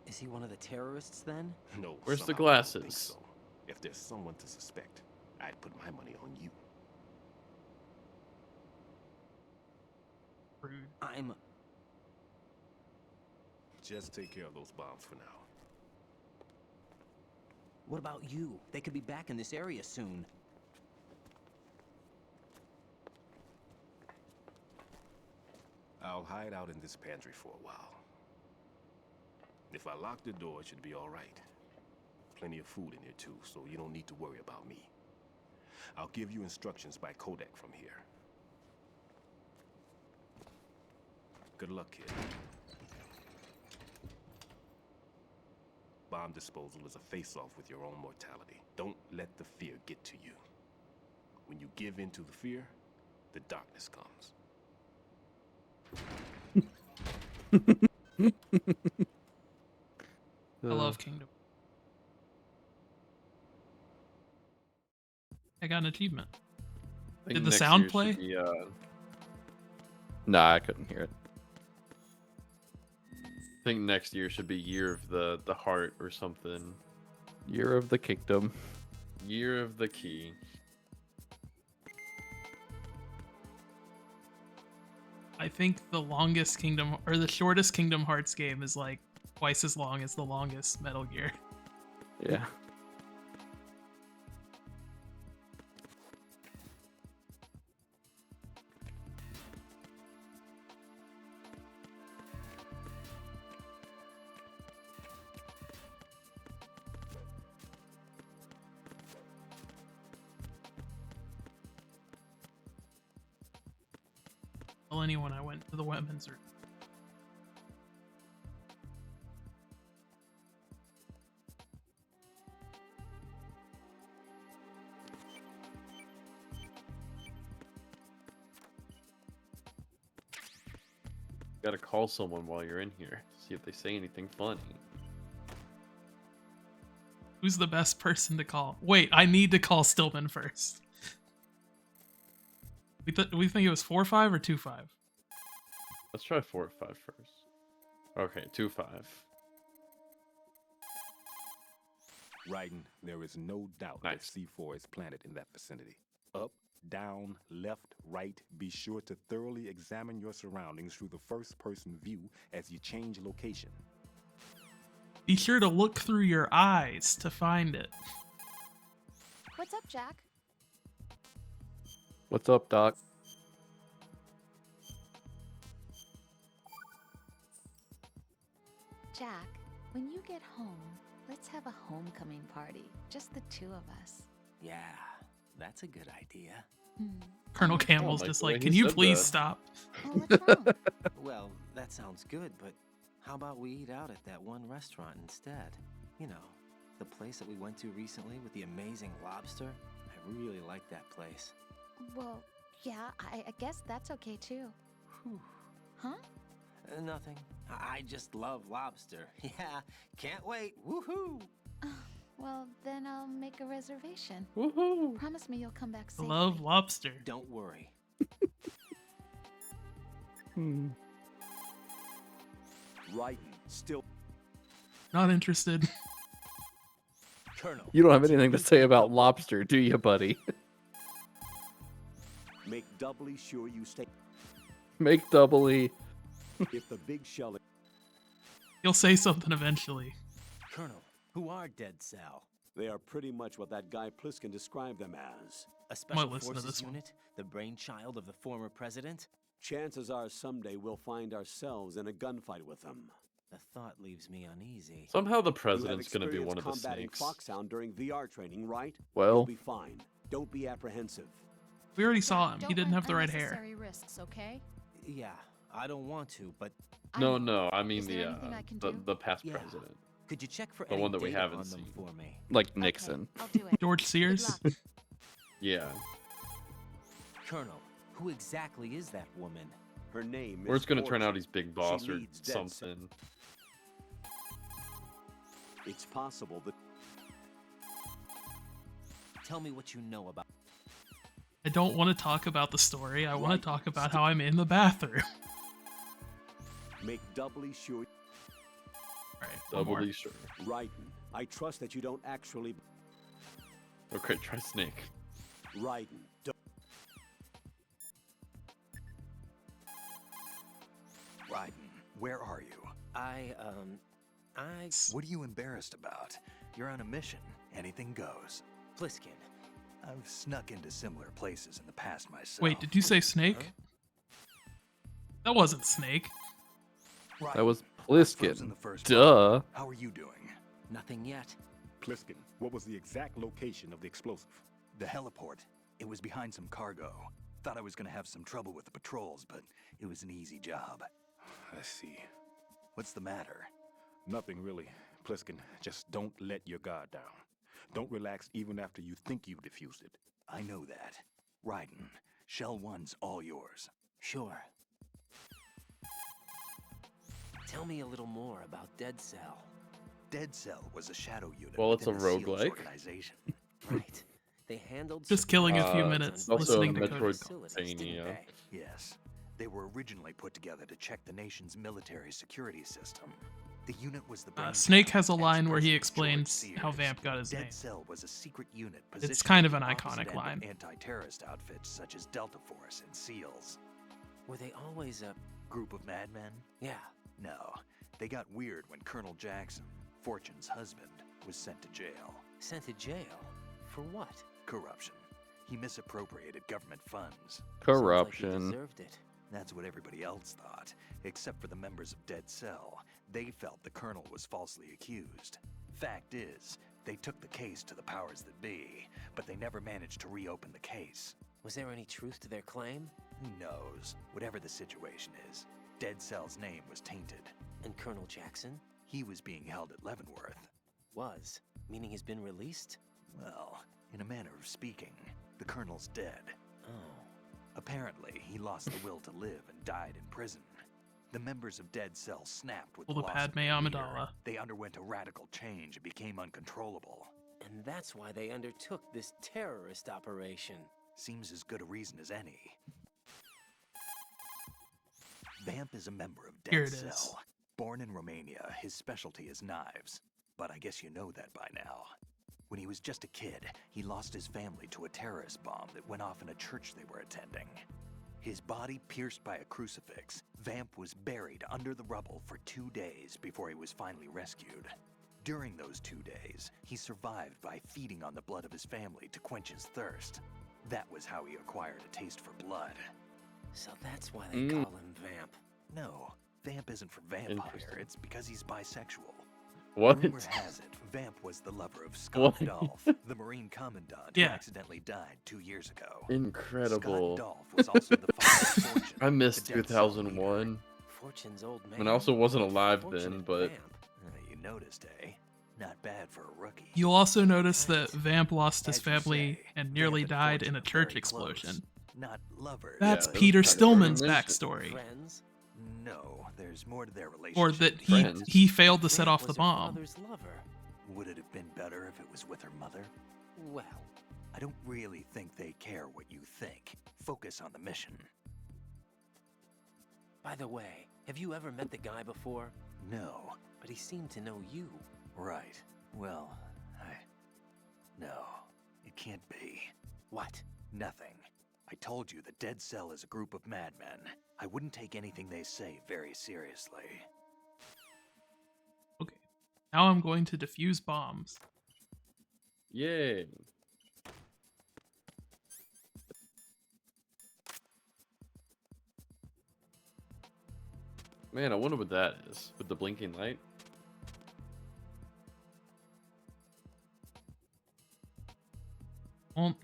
Is he one of the terrorists then? No. Where's the somehow I don't think glasses? so. If there's someone to suspect, I'd put my money on you. Rude. I'm... Just take care of those bombs for now. What about you? They could be back in this area soon. I'll hide out in this pantry for a while. If I lock the door, it should be all right. Plenty of food in here too, so you don't need to worry about me. I'll give you instructions by codec from here. Good luck, kid. Bomb disposal is a face-off with your own mortality. Don't let the fear get to you. When you give in to the fear, the darkness comes. I love Kingdom. I got an achievement. I think Did the next sound year play? should be, Nah, I couldn't hear it. I think next year should be Year of the Heart or something. Year of the Kingdom. Year of the Key. I think the longest Kingdom or the shortest Kingdom Hearts game is like twice as long as the longest Metal Gear. Yeah. Tell anyone I went to the weapons room. Gotta call someone while you're in here. See if they say anything funny. Who's the best person to call? Wait, I need to call Stillman first. We think it was 4-5 or 2-5? Let's try 4 or 5 first. Okay, 2-5. Raiden, there is no doubt that C4 is planted in that vicinity. Up, down, left, right. Be sure to thoroughly examine your surroundings through the first-person view as you change location. Be sure to look through your eyes to find it. What's up, Jack? What's up, Doc? Jack, when you get home, let's have a homecoming party. Just the two of us. Yeah, that's a good idea. Colonel Campbell's like just the way like, he can you said please that." stop? Oh, what's wrong? Well, that sounds good, but how about we eat out at that one restaurant instead? You know, the place that we went to recently with the amazing lobster. I really like that place. Well, yeah, I guess that's okay too. Whew. Huh? Nothing. I just love lobster. Yeah, can't wait. Woohoo! Well, then I'll make a reservation. Woohoo! Promise me you'll come back I safely. love lobster. Don't worry. Raiden, still. Not interested. Colonel. You don't have anything to say about lobster, do you, buddy? Make doubly sure you stay. Make doubly. If the big shell. He'll say something eventually. Colonel, who are Dead Cell? They are pretty much what that guy Pliskin described them as. A special listen to forces this one. unit? The brainchild of the former president? Chances are someday we'll find ourselves in a gunfight with them. The thought leaves me uneasy. Somehow the You have president's gonna be one of the combating snakes. Foxhound during VR training, right? Well. You'll be fine. Don't be apprehensive. We already saw Jack, him. don't He didn't run have the right hair. unnecessary risks, okay? Yeah, I don't want to, but No, I mean Is there anything I can do? the past Yeah. president. could you check for The any one that we data haven't on them seen. for me? Like Nixon. Okay, I'll do it. George Good Sears. luck. Yeah. Colonel, who exactly is that woman? Her name Or is it's gonna turn out Fortune. he's Big Boss or leads Dead Cell. something. It's possible that Tell me what you know about. I don't want to talk about the story. I want Right. to talk about how I'm in the bathroom. make doubly sure. Alright, one more. Doubly sure. Raiden, I trust that you don't actually. Okay, try Snake. Raiden, Raiden, where are you? I. What are you embarrassed about? You're on a mission. Anything goes. Pliskin. I've snuck into similar places in the past myself. Wait, did you say Snake? That wasn't Snake. Raiden, That was I was in Pliskin. the first Duh. fight. How are you doing? Nothing yet. Pliskin, what was the exact location of the explosive? The heliport. It was behind some cargo. Thought I was gonna have some trouble with the patrols, but it was an easy job. I see. What's the matter? Nothing really. Pliskin, just don't let your guard down. Don't relax even after you think you've defused it. I know that. Raiden, Shell 1's all yours. Sure. Tell me a little more about Dead Cell. Dead Cell was a shadow unit. Well, it's within a the SEALs roguelike. organization. Right. They handled Just killing a few Uh, minutes also listening to Metroid Cody. facilities, didn't Mania. they? Yes. They were originally put together to check the nation's military security system. The unit was the brainchild Snake has a of line where he ex-President explains George how Sears. Vamp got his Dead name. Cell was a secret unit It's positioned kind at of an the opposite iconic end of line. Anti-terrorist outfits such as Delta Force and SEALs. Were they always a. Group of madmen? Yeah. No. They got weird when Colonel Jackson, Fortune's husband, was sent to jail. Sent to jail? For what? Corruption. He misappropriated government funds. Corruption. Sounds like he deserved it. That's what everybody else thought, except for the members of Dead Cell. They felt the Colonel was falsely accused. Fact is, they took the case to the powers that be, but they never managed to reopen the case. Was there any truth to their claim? Who knows? Whatever the situation is, Dead Cell's name was tainted. And Colonel Jackson? He was being held at Leavenworth. Was? Meaning he's been released? Well, in a manner of speaking, the Colonel's dead. Oh. Apparently, he lost the will to live and died in prison. The members of Dead Cell snapped with Well, the the loss of Padme their leader. Amidala. They underwent a radical change and became uncontrollable. And that's why they undertook this terrorist operation. Seems as good a reason as any. Vamp is a member of Here Dead it is. Cell. Born in Romania, his specialty is knives. But I guess you know that by now. When he was just a kid, he lost his family to a terrorist bomb that went off in a church they were attending. His body pierced by a crucifix, Vamp was buried under the rubble for 2 days before he was finally rescued. During those 2 days, he survived by feeding on the blood of his family to quench his thirst. That was how he acquired a taste for blood. So that's why they call him Vamp. No, Vamp isn't for vampire, it's because he's bisexual. What? Rumor has it, Vamp was the lover of Scott What? Dolph, the Marine Commandant Yeah. who accidentally died 2 years ago. Incredible. Scott Dolph was also the father of Fortune. I missed the Dead Cell 2001. leader. Fortune's old man. And I also wasn't alive Fortune then, and but Vamp. You noticed, eh? Not bad for a rookie. You'll also notice that Vamp lost his As you family say, and nearly Vamp and died Fortune in a are church very close. explosion. Not lovers. That's Yeah, it was Peter kind of Stillman's reminiscent. backstory. Friends? No, there's more to their relationship. Or that Friends. he failed to set Vamp off the was her bomb. father's lover. Would it have been better if it was with her mother? Well, I don't really think they care what you think. Focus on the mission. by the way, have you ever met the guy before? No. But he seemed to know you. Right. Well, no. It can't be. What? Nothing. I told you the Dead Cell is a group of madmen. I wouldn't take anything they say very seriously. Okay. Now I'm going to defuse bombs. Yay. Man, I wonder what that is with the blinking light. Well,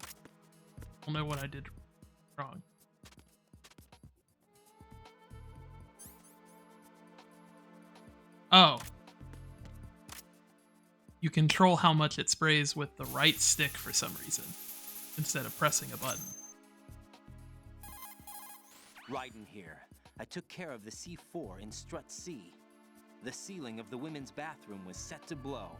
I don't know what I did wrong. Oh. You control how much it sprays with the right stick for some reason, instead of pressing a button. Raiden here. I took care of the C4 in Strut C. The ceiling of the women's bathroom was set to blow.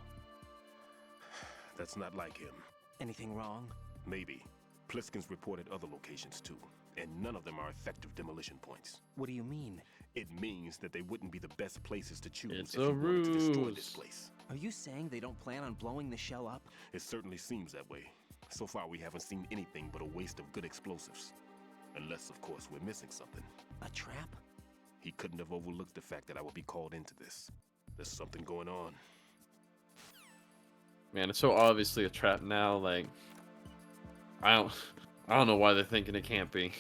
That's not like him. Anything wrong? Maybe. Pliskin's reported other locations too, and none of them are effective demolition points. What do you mean? It means that they wouldn't be the best places to choose It's if a you wanted to destroy ruse. this place. Are you saying they don't plan on blowing the shell up? It certainly seems that way. So far, we haven't seen anything but a waste of good explosives. Unless, of course, we're missing something. A trap? He couldn't have overlooked the fact that I would be called into this. There's something going on. Man, it's so obviously a trap now, like I don't know why they're thinking it can't be.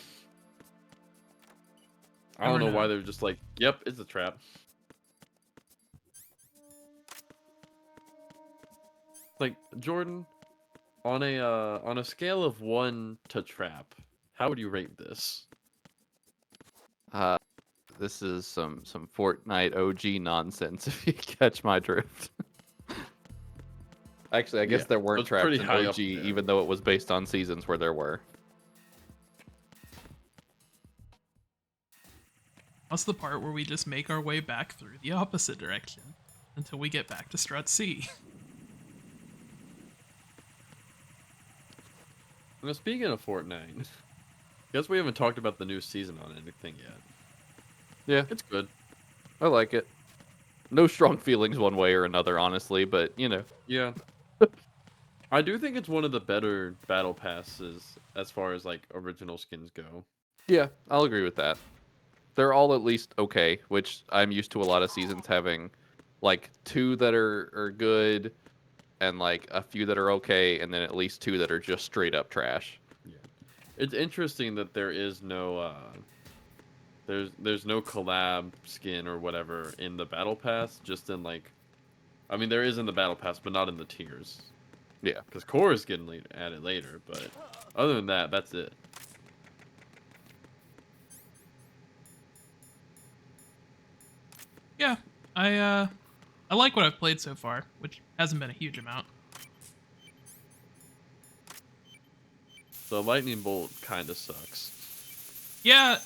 I don't know why they're just like, yep, it's a trap. Like, Jordan, on a scale of 1 to trap, how would you rate this? This is some Fortnite OG nonsense, if you catch my drift. Actually, I guess Yeah, there weren't it's traps pretty in high up OG, there. even though it was based on seasons where there were. That's the part where we just make our way back through the opposite direction until we get back to Strut C. Now, speaking of Fortnite, guess we haven't talked about the new season on anything yet. Yeah, It's good. I like it. No strong feelings one way or another, honestly, but, you know. Yeah. I do think it's one of the better battle passes as far as like original skins go. Yeah, I'll agree with that. they're all at least okay, which I'm used to a lot of seasons having like 2 that are good and like a few that are okay, and then at least 2 that are just straight up trash. Yeah. It's interesting that there is no there's no collab skin or whatever in the battle pass, just in like, I mean there is in the battle pass, but not in the tiers. Yeah. Because core is getting added later, but other than that, that's it. Yeah, I like what I've played so far, which hasn't been a huge amount. The lightning bolt kind of sucks. Yeah,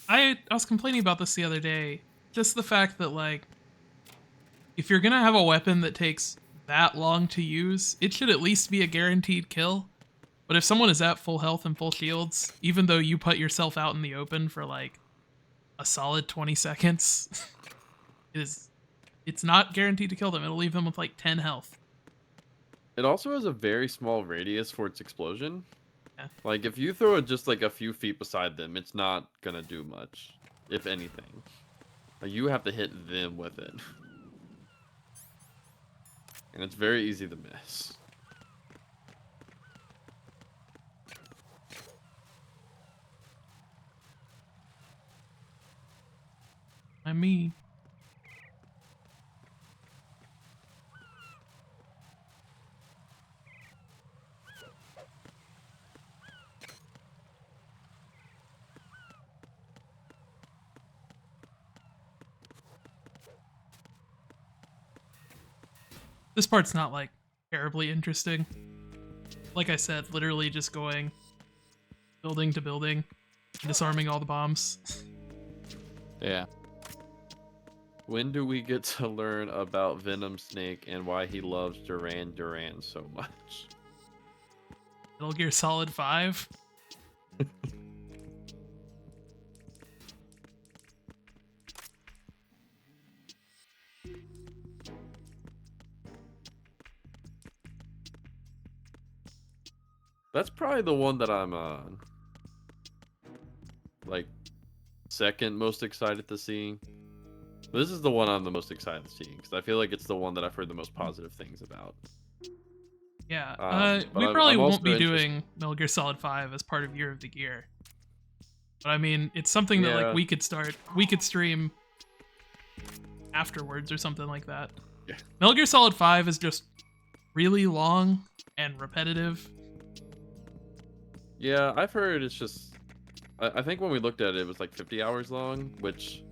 I was complaining about this the other day. Just the fact that like, if you're gonna have a weapon that takes that long to use, it should at least be a guaranteed kill. But if someone is at full health and full shields, even though you put yourself out in the open for like a solid 20 seconds, it's not guaranteed to kill them. It'll leave them with like 10 health. It also has a very small radius for its explosion. Yeah. Like if you throw it just like a few feet beside them, it's not gonna do much, if anything. Like, you have to hit them with it. And it's very easy to miss. I mean, this part's not like terribly interesting. Like I said, literally just going building to building, disarming all the bombs. Yeah. When do we get to learn about Venom Snake and why he loves Duran Duran so much? Metal Gear Solid 5. That's probably the one that I'm like second most excited to see. This is the one I'm the most excited to see because I feel like it's the one that I've heard the most positive things about. Yeah, But we probably I'm won't also be interested- doing Metal Gear Solid 5 as part of Year of the Gear. But I mean, it's something that like we could stream afterwards or something like that. Yeah. Metal Gear Solid 5 is just really long and repetitive. Yeah, I've heard it's just. I think when we looked at it, it was like 50 hours long, which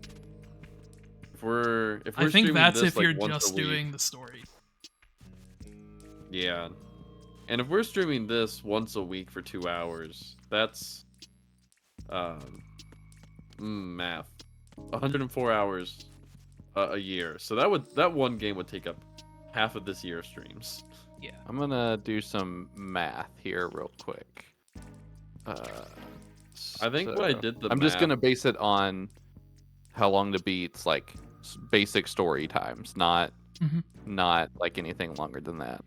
if we're I think streaming that's this, if like, you're once just a week- doing the story. Yeah, and if we're streaming this once a week for 2 hours, that's math, 104 hours a year. So that one game would take up half of this year's streams. Yeah. I'm gonna do some math here real quick. I think what I did I'm just gonna base it on how long to beat's like basic story times, not like anything longer than that.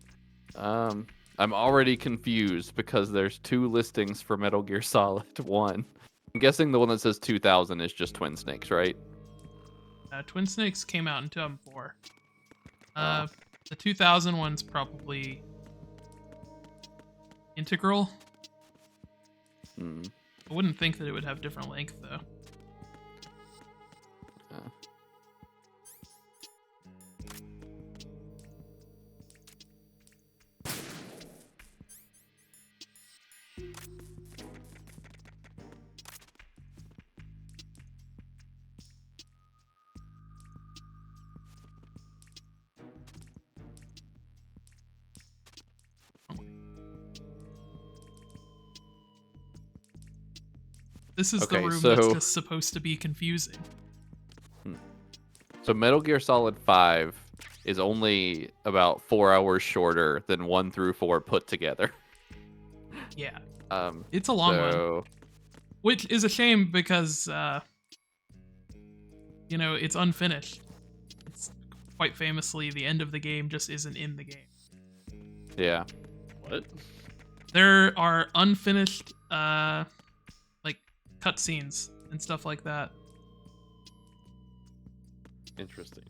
I'm already confused because there's 2 listings for Metal Gear Solid 1. I'm guessing the one that says 2000 is just Twin Snakes, right? Twin Snakes came out in 2004. Oh. The 2000 one's probably Integral. I wouldn't think that it would have different length though. This is the room that's just supposed to be confusing. So Metal Gear Solid 5 is only about 4 hours shorter than 1 through 4 put together. Yeah. It's a long one. Which is a shame because, you know, it's unfinished. It's quite famously, the end of the game just isn't in the game. Yeah. What? There are unfinished, like, cutscenes and stuff like that. Interesting.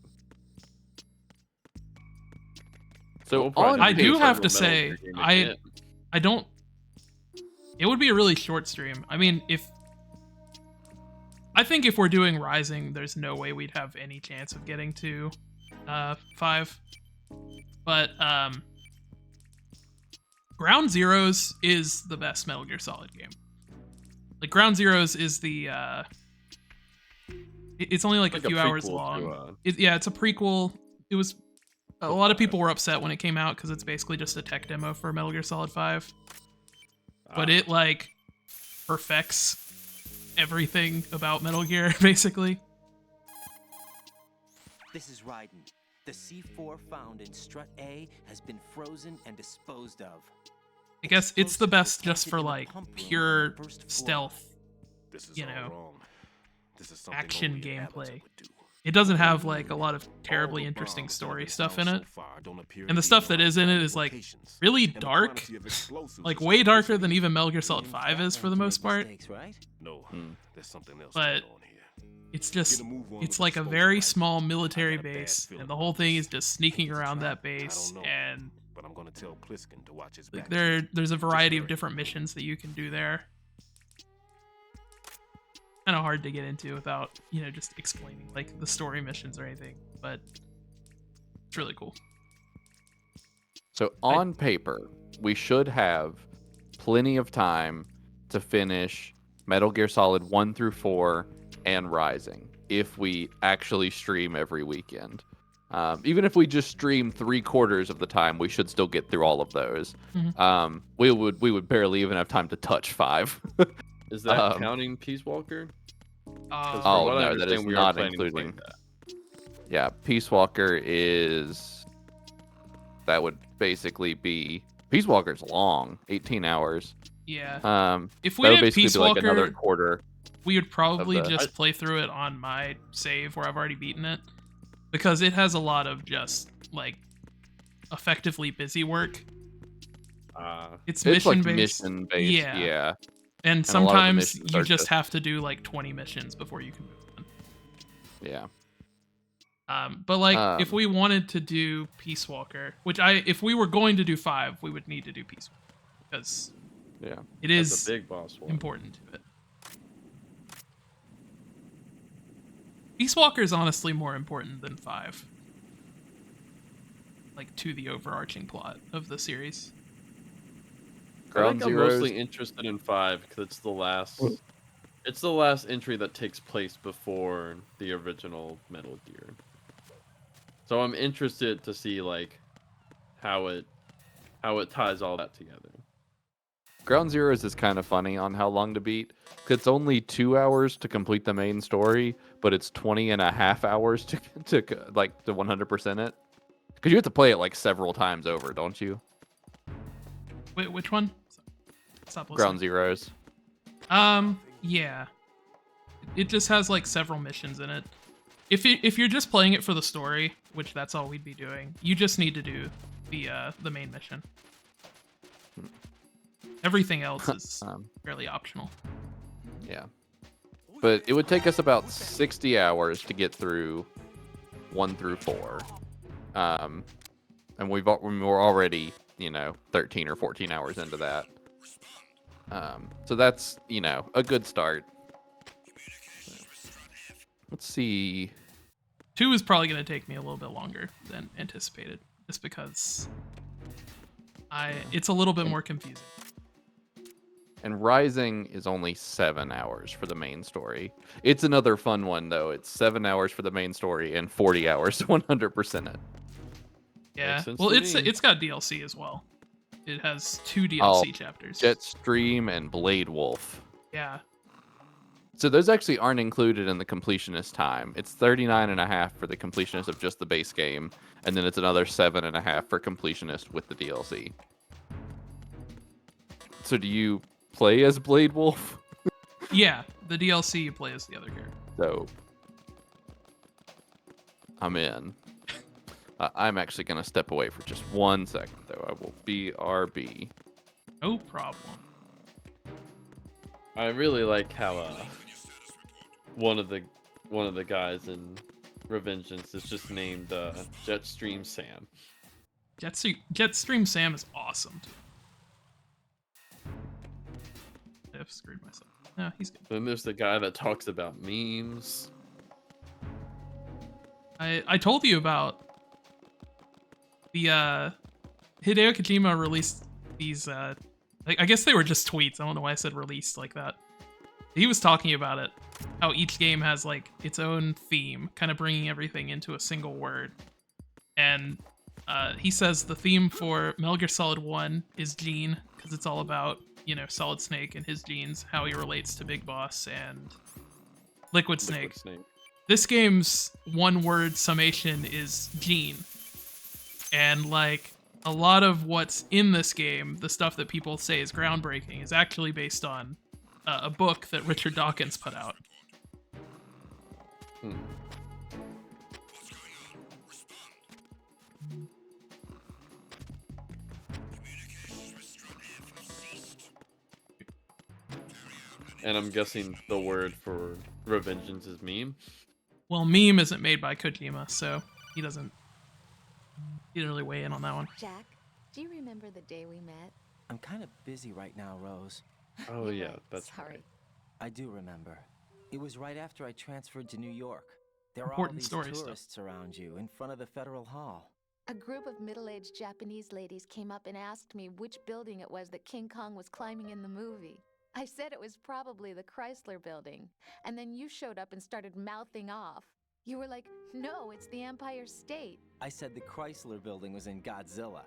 So We'll probably on I never do get have a to Metal say, Gear game I again. don't. It would be a really short stream. I mean, I think if we're doing Rising, there's no way we'd have any chance of getting to 5. But Ground Zeroes is the best Metal Gear Solid game. Like Ground Zeroes is the it's only like a few hours prequel long. to, Yeah, it's a prequel. It was a lot of people were upset when it came out because it's basically just a tech demo for Metal Gear Solid 5. But it like perfects everything about Metal Gear basically. This is Raiden. The C4 found in Strut A has been frozen and disposed of. I guess it's the best just for like pure stealth, This is you all know, wrong. This is something action only an amateur gameplay. would do. It doesn't have like a lot of terribly All the interesting bombs that story have been stuff in found it. so far don't appear to And the be stuff that in is in it unlikely is like locations, really and the dark, quantity of explosives like is way darker sufficient. than even Metal Gear Solid 5 is for the most part. No, there's something else But going on here. it's just, Get a move on it's with like a explosive very rifle. small I military got a bad base, feeling and the about whole thing this. is just sneaking Is it around trap? that base, I don't know, and but I'm gonna tell Pliskin to watch his back. there's a variety of hurry. different missions that you can do there. Kind of hard to get into without, you know, just explaining like the story missions or anything, but it's really cool. So on paper, we should have plenty of time to finish Metal Gear Solid 1 through 4 and Rising if we actually stream every weekend. Even if we just stream 3/4 of the time, we should still get through all of those. Mhm. We would barely even have time to touch 5. Is that counting Peace Walker? Oh what I no, that is understand, we are not planning to play including. that. Yeah, Peace Walker is. That would basically be. Peace Walker's long, 18 hours. Yeah. If we that would did basically Peace be like another Walker, quarter. we would probably the- just play through it on my save where I've already beaten it, because it has a lot of just like effectively busy work. It's mission like based. mission based. Yeah. And a lot of the sometimes missions you are just have to do like 20 missions before you can move on. Yeah. But like if we wanted to do Peace Walker, if we were going to do 5, we would need to do Peace Walker because it That's is a big boss one. important to it. Peace Walker is honestly more important than 5. Like to the overarching plot of the series. Ground I think I'm Zeroes. mostly interested in 5 because it's the last. It's the last entry that takes place before the original Metal Gear. So I'm interested to see like how it ties all that together. Ground Zeroes is kind of funny on how long to beat. 'Cause it's only 2 hours to complete the main story, but it's 20.5 hours to 100% it. Because you have to play it like several times over, don't you? Wait, which one? Stop listening. Ground Zeroes. Yeah. It just has like several missions in it. If you're just playing it for the story, which that's all we'd be doing, you just need to do the main mission. Everything else is fairly optional. Yeah. But it would take us about 60 hours to get through 1 through 4. And we're already, 13 or 14 hours into that. So that's, a good start. Let's see. 2 is probably going to take me a little bit longer than anticipated, just because it's a little bit more confusing. And Rising is only 7 hours for the main story. It's another fun one, though. It's 7 hours for the main story and 40 hours to 100% it. Yeah. Well, it's got DLC as well. It has 2 DLC chapters. Jetstream and Blade Wolf. Yeah. So those actually aren't included in the completionist time. It's 39.5 for the completionist of just the base game, and then it's another 7.5 for completionist with the DLC. So do you play as Blade Wolf? Yeah, the DLC you play as the other character. Dope. I'm in. I'm actually going to step away for just 1 second, though. I will BRB. No problem. I really like how one of the guys in Revengeance is just named Jetstream Sam. Jetstream Sam is awesome too. I've screwed myself. No, he's good. Then there's the guy that talks about memes. I told you about the Hideo Kojima released these I guess they were just tweets. I don't know why I said released like that. He was talking about it, how each game has like its own theme, kind of bringing everything into a single word. And he says the theme for Metal Gear Solid 1 is Gene, because it's all about, you know, Solid Snake and his genes, how he relates to Big Boss and Liquid Snake. This game's one-word summation is Gene. And like a lot of what's in this game, the stuff that people say is groundbreaking, is actually based on a book that Richard Dawkins put out. And I'm guessing the word for Revengeance is meme. Well, meme isn't made by Kojima, so he didn't really weigh in on that one. Jack, do you remember the day we met? I'm kind of busy right now, Rose. Oh yeah, that's Sorry. right. I do remember. It was right after I transferred to New York. There are all Important these story stuff. tourists around you in front of the Federal Hall. A group of middle-aged Japanese ladies came up and asked me which building it was that King Kong was climbing in the movie. I said it was probably the Chrysler Building, and then you showed up and started mouthing off. You were like, no, it's the Empire State. I said the Chrysler Building was in Godzilla.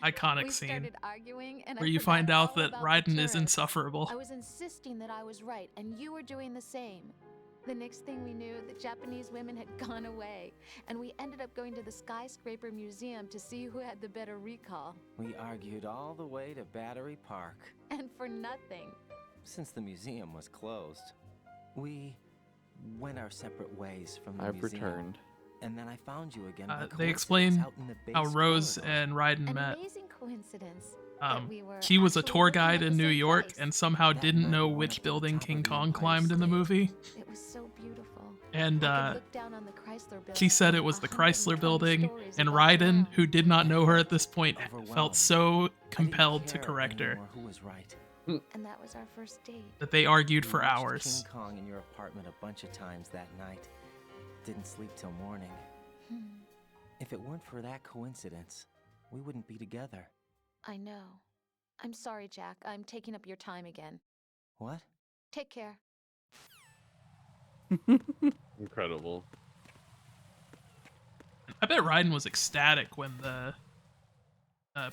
Iconic We scene started arguing, and where I you forgot find out all that about the Raiden is tourists. insufferable. I was insisting that I was right, and you were doing the same. The next thing we knew, the Japanese women had gone away, and we ended up going to the Skyscraper Museum to see who had the better recall. We argued all the way to Battery Park. And for nothing. Since the museum was closed, we went our separate ways from the I've museum. returned. And then I found you again. by They coincidence explain out in the base how Rose corridor. and Raiden An met. amazing coincidence. that we were She was a actually tour looking guide at in the New same York place. and somehow That didn't night know we went which up to the building top King of the Kong Empire climbed in the State. movie. It was so beautiful. And I could look down on the Chrysler Building she said it from was the 120 Chrysler Building, stories and above Raiden, ground. who did not know her at this point, Overwhelmed. felt so I didn't compelled to care correct her anymore who was right. And that was our first date. that they argued We for watched hours. King Kong in your apartment a bunch of times that night. Didn't sleep till morning. If it weren't for that coincidence, we wouldn't be together. I know. I'm sorry, Jack. I'm taking up your time again. What? Take care. Incredible. I bet Raiden was ecstatic when the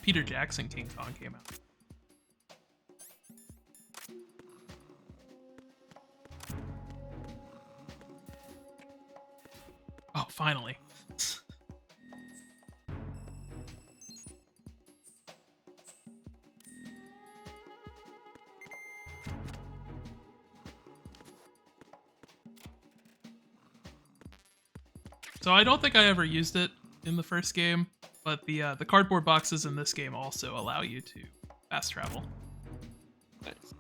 Peter Jackson King Kong came out. Oh, finally. So I don't think I ever used it in the first game, but the cardboard boxes in this game also allow you to fast travel. Nice.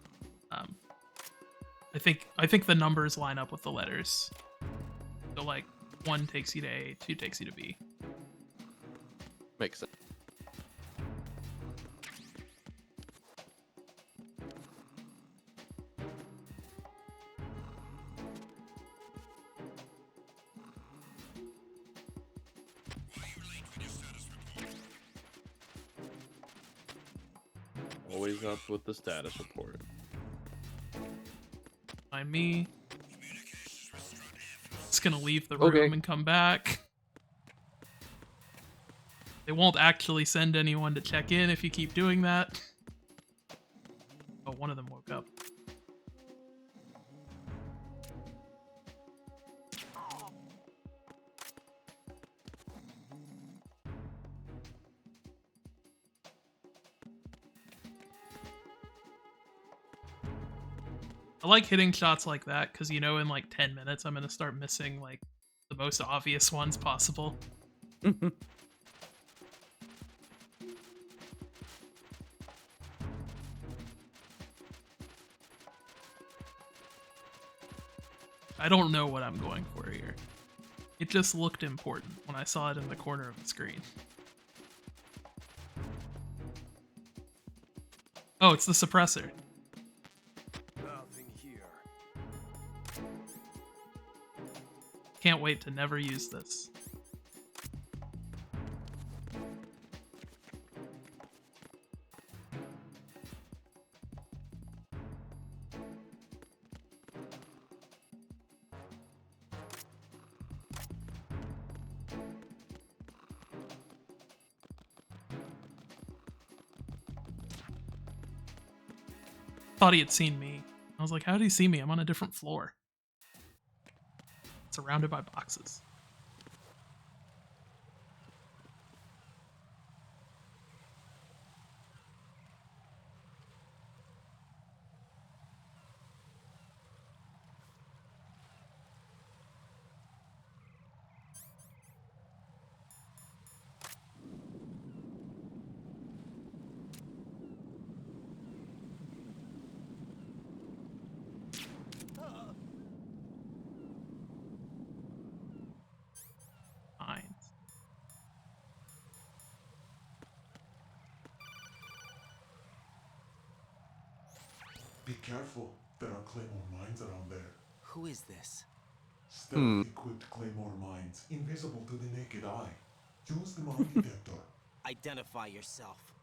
I think the numbers line up with the letters. So like 1 takes you to A, 2 takes you to B. Makes sense. Always up with the status report. Find me. It's gonna leave the room Okay. and come back. They won't actually send anyone to check in if you keep doing that. Oh, one of them woke up. I like hitting shots like that because, you know, in like 10 minutes I'm going to start missing like the most obvious ones possible. I don't know what I'm going for here. It just looked important when I saw it in the corner of the screen. Oh, it's the suppressor. Nothing here. Can't wait to never use this. Thought he had seen me. I was like, how did he see me? I'm on a different floor. Surrounded by boxes. Be careful. There are Claymore mines around there. Who is this? Stealth-equipped Claymore mines, invisible to the naked eye. Use them on detector. Identify yourself.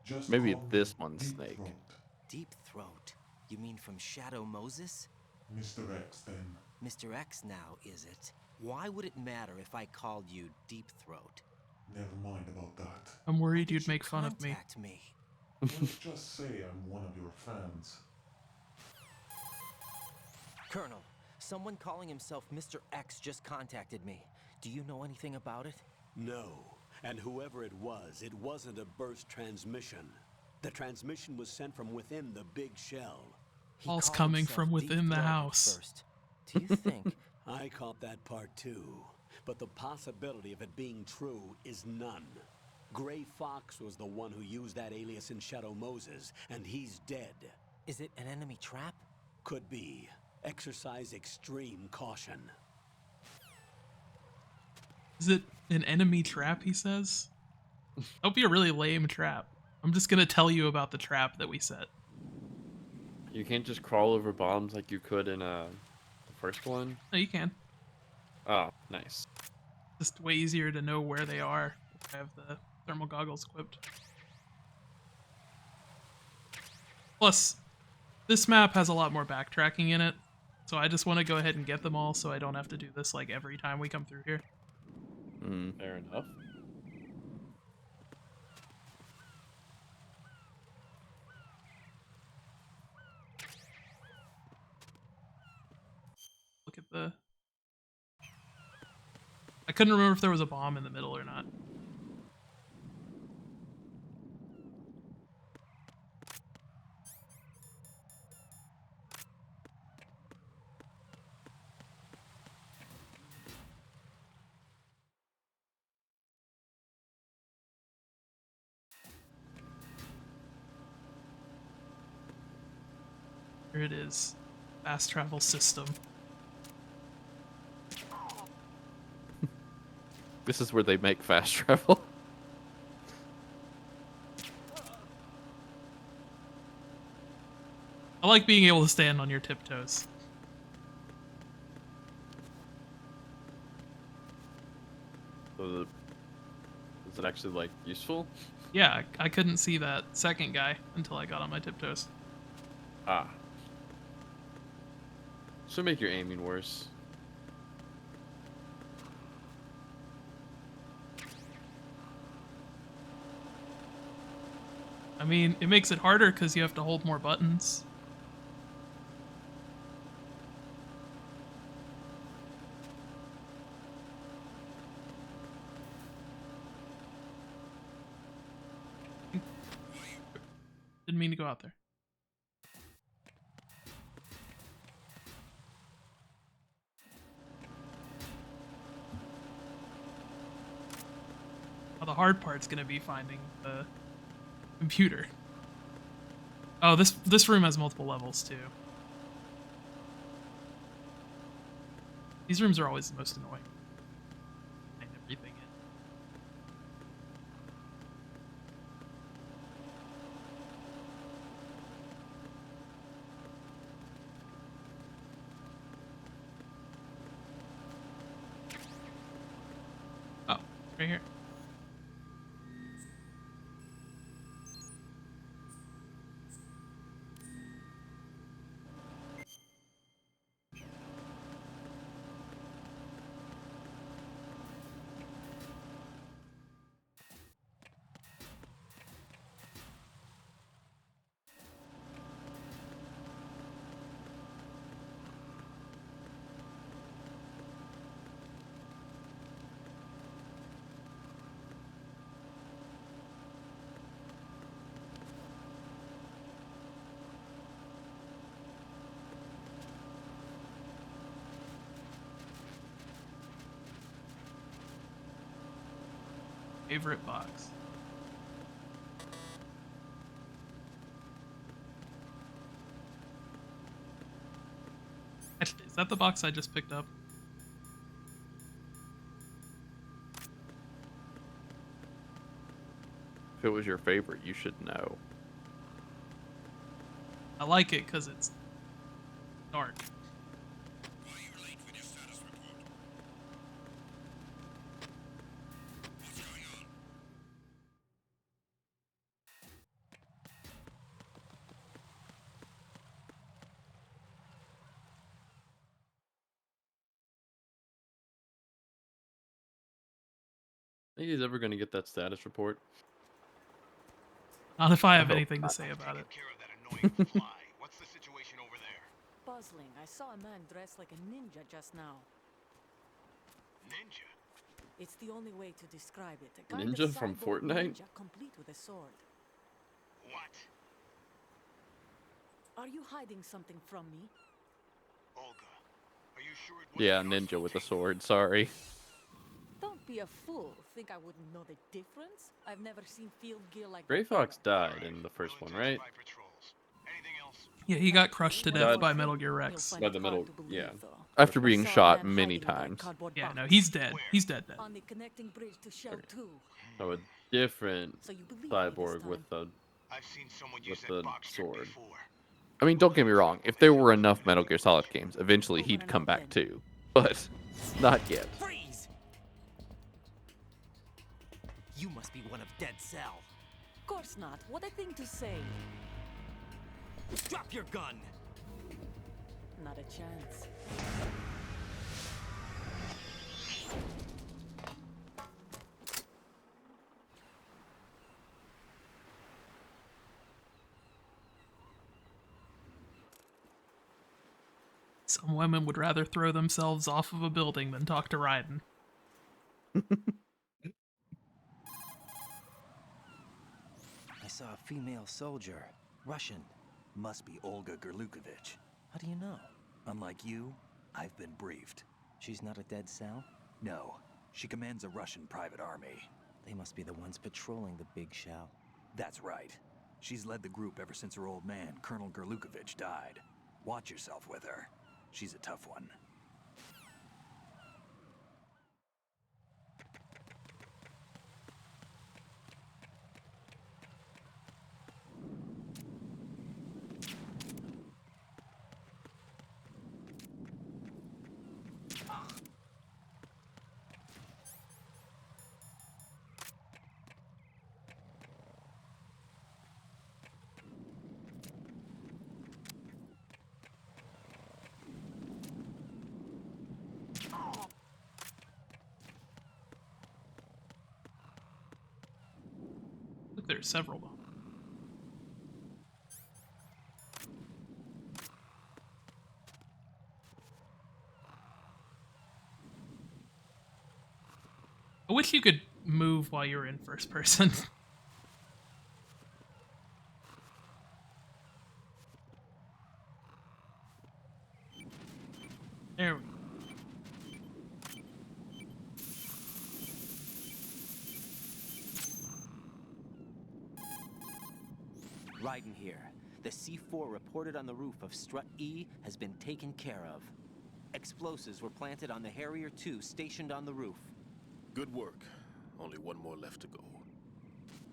Just Maybe call me this one's Deep Snake. Throat. Deep Throat? You mean from Shadow Moses? Mr. X, then. Mr. X now, is it? Why would it matter if I called you Deep Throat? Never mind about that. I'm worried you'd make fun of me. Contact me. Let's just say I'm one of your fans. Colonel, someone calling himself Mr. X just contacted me. Do you know anything about it? No. And whoever it wasn't a burst transmission. The transmission was sent from within the big shell. He All's called coming himself from within Deep the Throat at house. first. Do you think? I caught that part too. But the possibility of it being true is none. Gray Fox was the one who used that alias in Shadow Moses, and he's dead. Is it an enemy trap? Could be. Exercise extreme caution. Is it an enemy trap, he says? That would be a really lame trap. I'm just gonna tell you about the trap that we set. You can't just crawl over bombs like you could in the first one? No, you can. Oh, nice. Just way easier to know where they are. I have the thermal goggles equipped. Plus, this map has a lot more backtracking in it, so I just want to go ahead and get them all so I don't have to do this like every time we come through here. Fair enough. Look at the... I couldn't remember if there was a bomb in the middle or not. Here it is. Fast travel system. This is where they make fast travel. I like being able to stand on your tiptoes. So is it actually like useful? Yeah, I couldn't see that second guy until I got on my tiptoes. Ah. Should make your aiming worse. I mean, it makes it harder because you have to hold more buttons. Didn't mean to go out there. Well, the hard part's gonna be finding the computer. Oh, this room has multiple levels too. These rooms are always the most annoying. Right here. Favorite box. Actually, is that the box I just picked up? If it was your favorite, you should know. I like it because it's dark. Think he's ever gonna get that status report? Not if I have hope anything to not. say about it. What's the situation over there? Puzzling. I saw a man dressed like a ninja just now. Ninja? It's the only way to describe it. A Ninja of from cyborg Fortnite? Ninja complete with a sword. What? Are you hiding something from me? Olga, are you sure it wasn't Yeah, your ninja with a something? sword. Sorry. Don't be a fool. Think I wouldn't know the difference? I've never seen field gear like Gray that Fox ever. died in the first We'll one, right? intensify patrols. Anything else? Yeah, he got crushed to One death more by thing, Metal Gear you'll Rex. find By it the hard middle- to believe, yeah. though. After I being saw a shot man many hiding in that times. cardboard Yeah, box no, he's dead. He's dead. on the connecting bridge to Shell Okay. 2. So a different So you believe me this cyborg time. with the I've seen someone with use the that box trick sword. before. I mean, don't get me wrong. If there were enough Metal Gear Solid games, eventually Over he'd and come out back then. too. But not yet. Freeze! You must be one of Dead Cell. Of course not. What a thing to say. Drop your gun! Not a chance. Some women would rather throw themselves off of a building than talk to Raiden. I saw a female soldier. Russian. Must be Olga Gerlukovich. How do you know? Unlike you, I've been briefed. She's not a Dead Cell? No. She commands a Russian private army. They must be the ones patrolling the Big Shell. That's right. She's led the group ever since her old man, Colonel Gerlukovich, died. Watch yourself with her. She's a tough one. Look, there's several bombs. I wish you could move while you're in first person. There we go. Raiden here. The C4 reported on the roof of Strut E has been taken care of. Explosives were planted on the Harrier 2 stationed on the roof. Good work. Only one more left to go.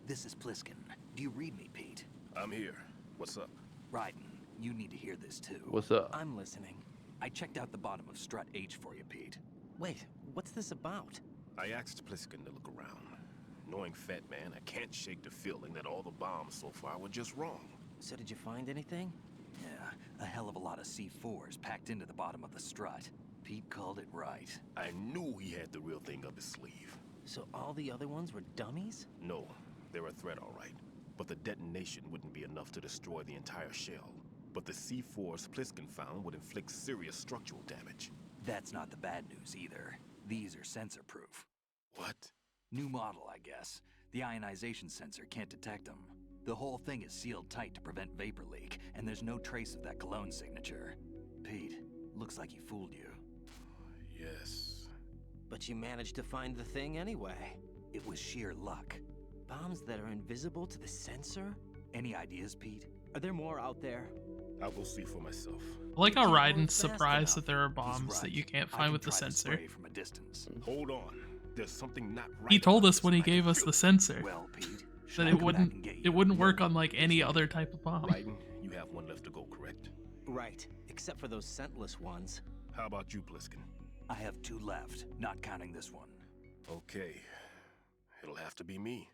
This is Pliskin. Do you read me, Pete? I'm here. What's up? Raiden, you need to hear this too. What's up? I'm listening. I checked out the bottom of Strut H for you, Pete. Wait, what's this about? I asked Pliskin to look around. Knowing Fat Man, I can't shake the feeling that all the bombs so far were just wrong. So did you find anything? Yeah, a hell of a lot of C4s packed into the bottom of the strut. Pete called it right. I knew he had the real thing up his sleeve. So all the other ones were dummies? No, they're a threat, all right. But the detonation wouldn't be enough to destroy the entire shell. But the C4s Pliskin found would inflict serious structural damage. That's not the bad news either. These are sensor-proof. What? New model, I guess. The ionization sensor can't detect them. The whole thing is sealed tight to prevent vapor leak, and there's no trace of that cologne signature. Pete, looks like he fooled you. Yes. But you managed to find the thing anyway. It was sheer luck. Bombs that are invisible to the sensor? Any ideas, Pete? Are there more out there? I'll go see for myself. I like how You can't Raiden's move fast surprised enough. that there are He's bombs that right. you can't I find can with the try to sensor. spray from a distance. Hold on. There's something not right. He told about us this, when he and I gave can us feel the it. sensor Well, Pete, that I'll it come back wouldn't and get it you. wouldn't work on like any other type of bomb. Raiden, you have one left to go, correct? Right, except for those scentless ones. How about you, Pliskin? I have 2 left, not counting this one. Okay. It'll have to be me.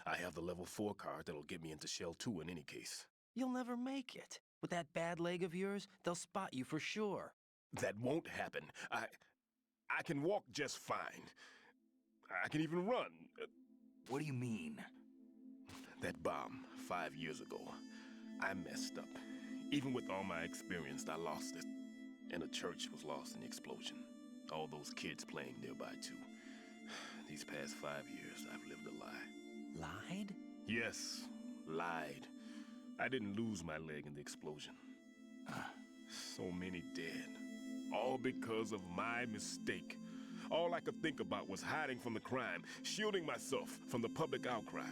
I have the level 4 card that'll get me into Shell 2 in any case. You'll never make it. With that bad leg of yours, they'll spot you for sure. That won't happen. I can walk just fine. I can even run. What do you mean? That bomb 5 years ago, I messed up. Even with all my experience, I lost it. And the church was lost in the explosion. All those kids playing nearby, too. These past 5 years, I've lived a lie. Lied? Yes, lied. I didn't lose my leg in the explosion. So many dead. All because of my mistake. All I could think about was hiding from the crime, shielding myself from the public outcry.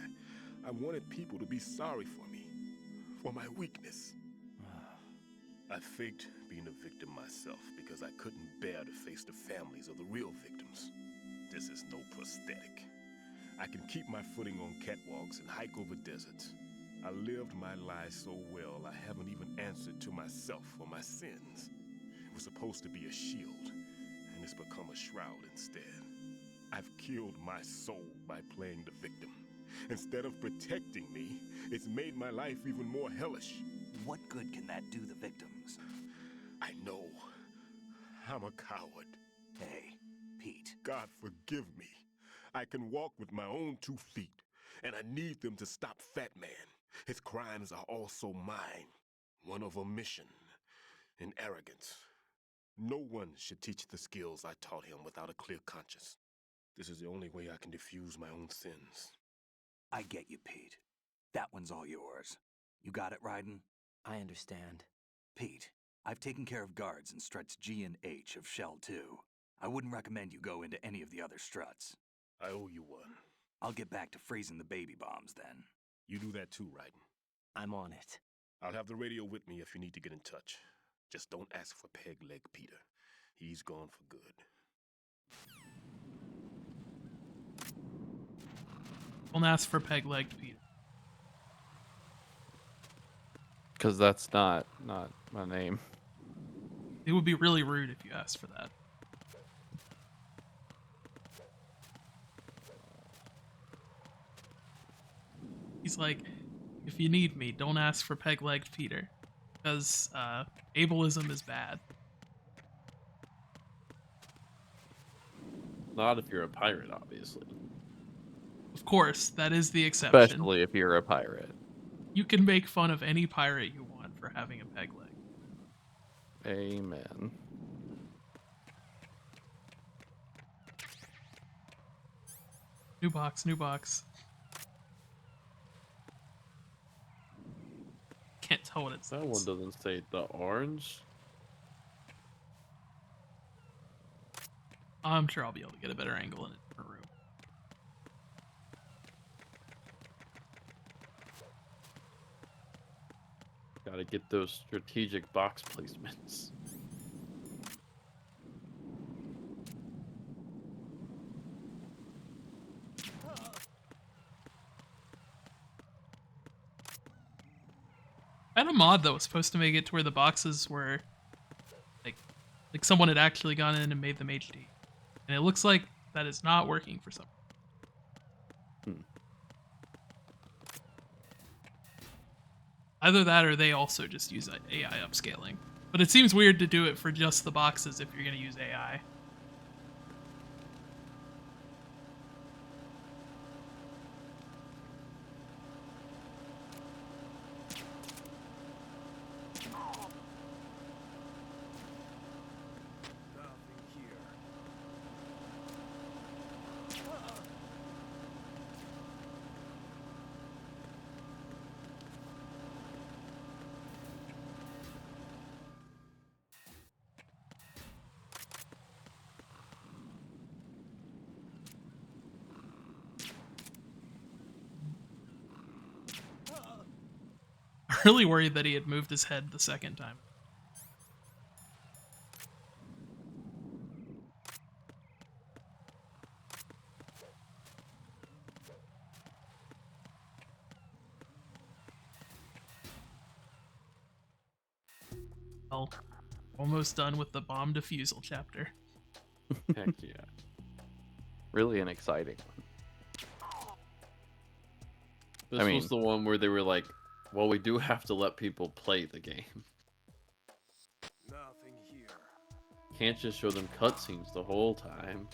I wanted people to be sorry for me, for my weakness. I faked being a victim myself because I couldn't bear to face the families of the real victims. This is no prosthetic. I can keep my footing on catwalks and hike over deserts. I lived my lie so well, I haven't even answered to myself for my sins. It was supposed to be a shield, and it's become a shroud instead. I've killed my soul by playing the victim. Instead of protecting me, it's made my life even more hellish. What good can that do the victims? I know. I'm a coward. Hey, Pete. God forgive me. I can walk with my own 2 feet, and I need them to stop Fat Man. His crimes are also mine. One of omission and arrogance. No one should teach the skills I taught him without a clear conscience. This is the only way I can diffuse my own sins. I get you, Pete. That one's all yours. You got it, Raiden? I understand. Pete, I've taken care of guards in struts G and H of Shell 2. I wouldn't recommend you go into any of the other struts. I owe you one. I'll get back to freezing the baby bombs then. You do that too, Raiden. I'm on it. I'll have the radio with me if you need to get in touch. Just don't ask for Peg Leg Peter. He's gone for good. Don't ask for peg-legged Peter. Because that's not my name. It would be really rude if you asked for that. He's like, if you need me, don't ask for peg-legged Peter. Because ableism is bad. Not if you're a pirate, obviously. Of course, that is the exception. Especially if you're a pirate. You can make fun of any pirate you want for having a peg leg. Amen. New box, new box. Can't tell what it says. That one doesn't say the orange. I'm sure I'll be able to get a better angle in a different room. Gotta get those strategic box placements. I had a mod that was supposed to make it to where the boxes were like someone had actually gone in and made them HD. And it looks like that is not working for some. Either that or they also just use AI upscaling. But it seems weird to do it for just the boxes if you're going to use AI. Really worried that he had moved his head the second time. Well, almost done with the bomb defusal chapter. Heck yeah. Really an exciting one. This was the one where they were like, well, we do have to let people play the game. Nothing here. Can't just show them cutscenes the whole time.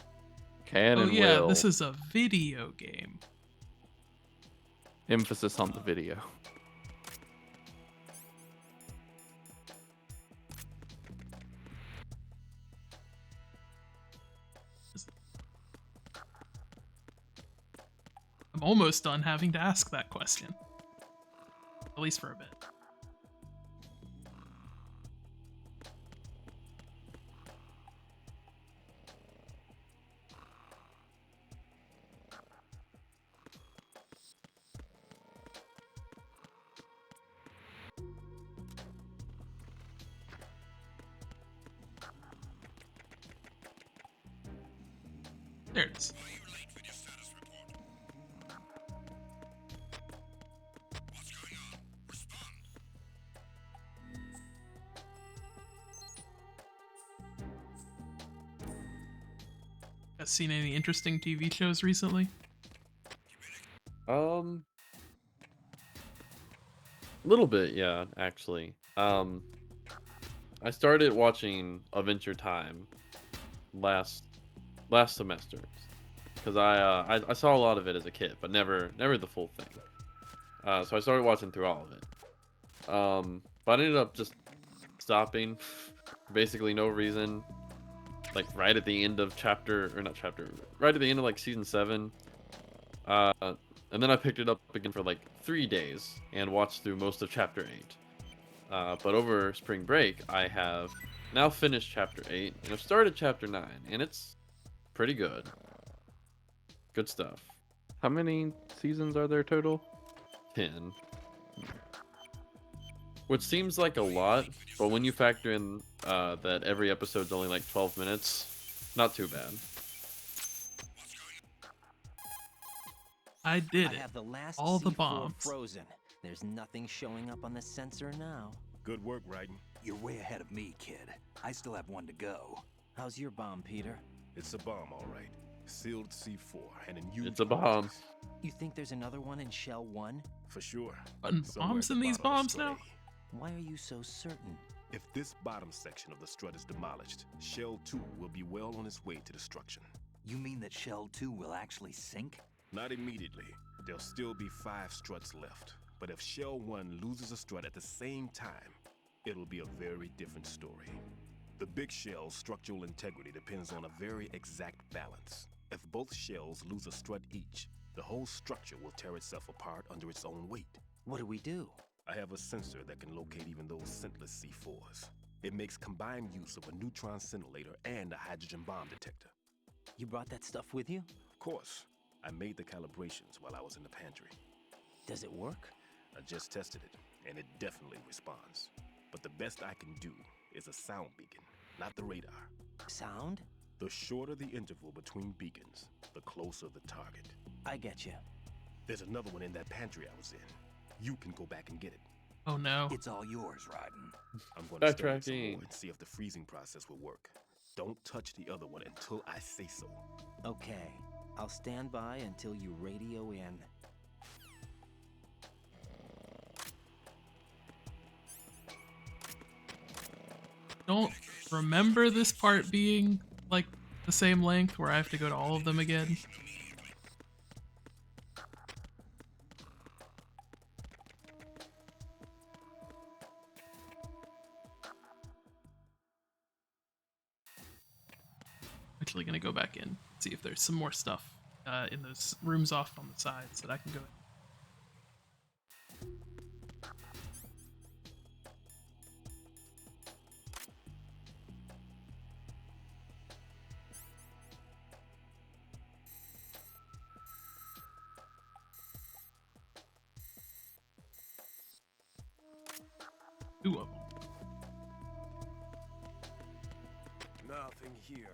Can Oh and yeah, will. this is a video game. Emphasis on the video. I'm almost done having to ask that question. At least for a bit. There it is. Seen any interesting TV shows recently? A little bit, yeah, actually. I started watching Adventure Time last semester because I saw a lot of it as a kid, but never the full thing. So I started watching through all of it. But I ended up just stopping for basically no reason. Like right at the end of right at the end of like season 7. And then I picked it up again for like 3 days and watched through most of chapter 8. But over spring break, I have now finished chapter 8 and I've started chapter 9, and it's pretty good. Good stuff. How many seasons are there total? 10. Which seems like a lot, but when you factor in that every episode's only like 12 minutes, not too bad. I did it. have the last All the C4 bombs. frozen. There's nothing showing up on the sensor now. Good work, Raiden. You're way ahead of me, kid. I still have one to go. How's your bomb, Peter? It's a bomb, all right. Sealed C4 and in huge It's a bomb. quantities. You think there's another one in Shell 1? For sure. Putting Somewhere at bombs the in these bottom of bombs the now? sleigh. Why are you so certain? If this bottom section of the strut is demolished, Shell 2 will be well on its way to destruction. You mean that Shell 2 will actually sink? Not immediately. There'll still be 5 struts left. But if Shell 1 loses a strut at the same time, it'll be a very different story. The big shell's structural integrity depends on a very exact balance. If both shells lose a strut each, the whole structure will tear itself apart under its own weight. What do we do? I have a sensor that can locate even those scentless C4s. It makes combined use of a neutron scintillator and a hydrogen bomb detector. You brought that stuff with you? Of course, I made the calibrations while I was in the pantry. Does it work? I just tested it, and it definitely responds. But the best I can do is a sound beacon, not the radar. Sound? The shorter the interval between beacons, the closer the target. I get you. There's another one in that pantry I was in. You can go back and get it. Oh no. It's all yours, Raiden. I'm going to study it some Backtracking. more and see if the freezing process will work. Don't touch the other one until I say so. Okay, I'll stand by until you radio in. Don't remember this part being like the same length where I have to go to all of them again. Actually gonna go back in, see if there's some more stuff in those rooms off on the sides that I can go in. Two of them. Nothing here.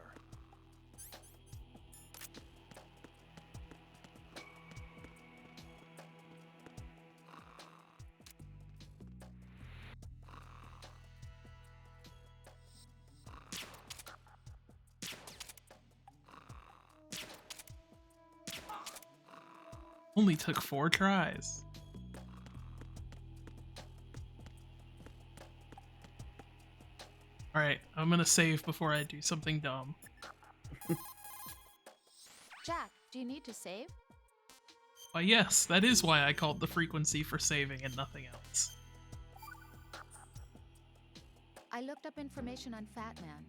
Only took 4 tries. Alright, I'm gonna save before I do something dumb. Jack, do you need to save? Why yes, that is why I called the frequency for saving and nothing else. I looked up information on Fat Man.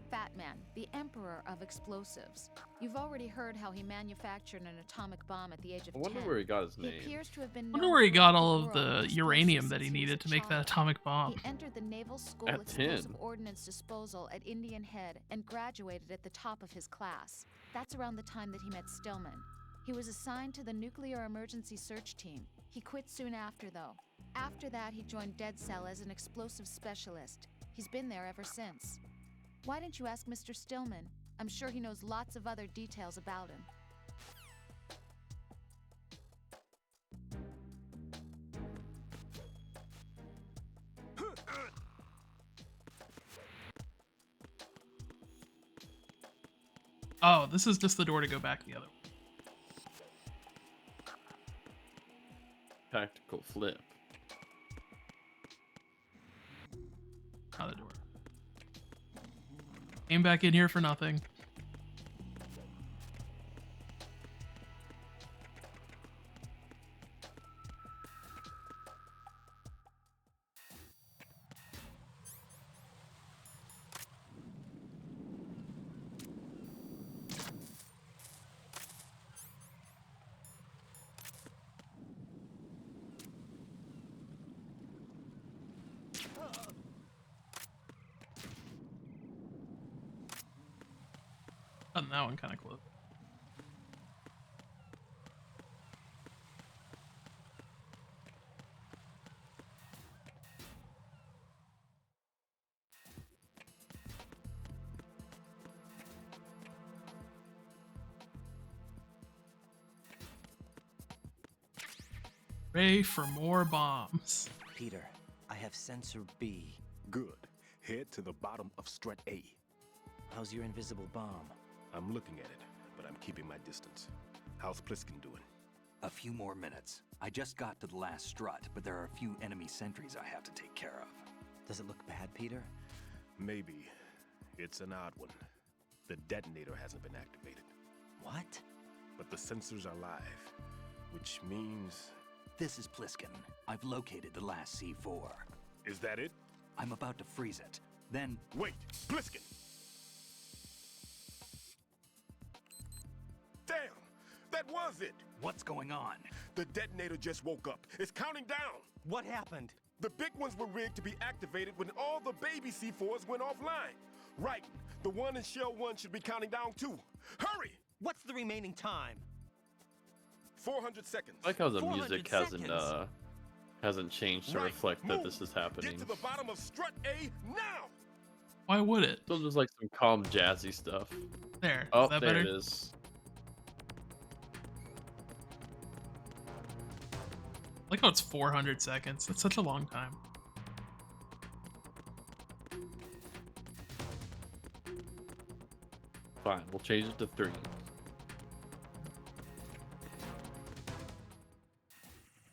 Fat Man, the emperor of explosives. You've already heard how he manufactured an atomic bomb at the age of 10. I wonder where he got his He name. appears to have been I wonder known where he throughout got the all of world the for uranium explosives that he since was needed a to make that child. atomic bomb. He entered the Naval School At 10. Explosive Ordnance Disposal at Indian Head and graduated at the top of his class. That's around the time that he met Stillman. He was assigned to the Nuclear Emergency Search Team. He quit soon after, though. After that, he joined Dead Cell as an explosive specialist. He's been there ever since. Why didn't you ask Mr. Stillman? I'm sure he knows lots of other details about him. Oh, this is just the door to go back the other way. Tactical flip. Out the door. Came back in here for nothing. Gotten that one kind of close. Pray for more bombs. Peter, I have sensor B. Good. Head to the bottom of strut A. How's your invisible bomb? I'm looking at it, but I'm keeping my distance. How's Pliskin doing? A few more minutes. I just got to the last strut, but there are a few enemy sentries I have to take care of. Does it look bad, Peter? Maybe. It's an odd one. The detonator hasn't been activated. What? But the sensors are live, which means... This is Pliskin. I've located the last C4. Is that it? I'm about to freeze it. Then... Wait! Pliskin! Damn! That was it! What's going on? The detonator just woke up. It's counting down! What happened? The big ones were rigged to be activated when all the baby C4s went offline. Right. The one in Shell 1 should be counting down too. Hurry! What's the remaining time? 400 seconds. I like how the 400 music seconds. hasn't changed to Right, reflect that move. this is happening. Get to the bottom of strut A now! Why would it? Still just like some calm jazzy stuff. There. Oh, Is that there better? it is. I like how it's 400 seconds. That's such a long time. Fine, we'll change it to 3.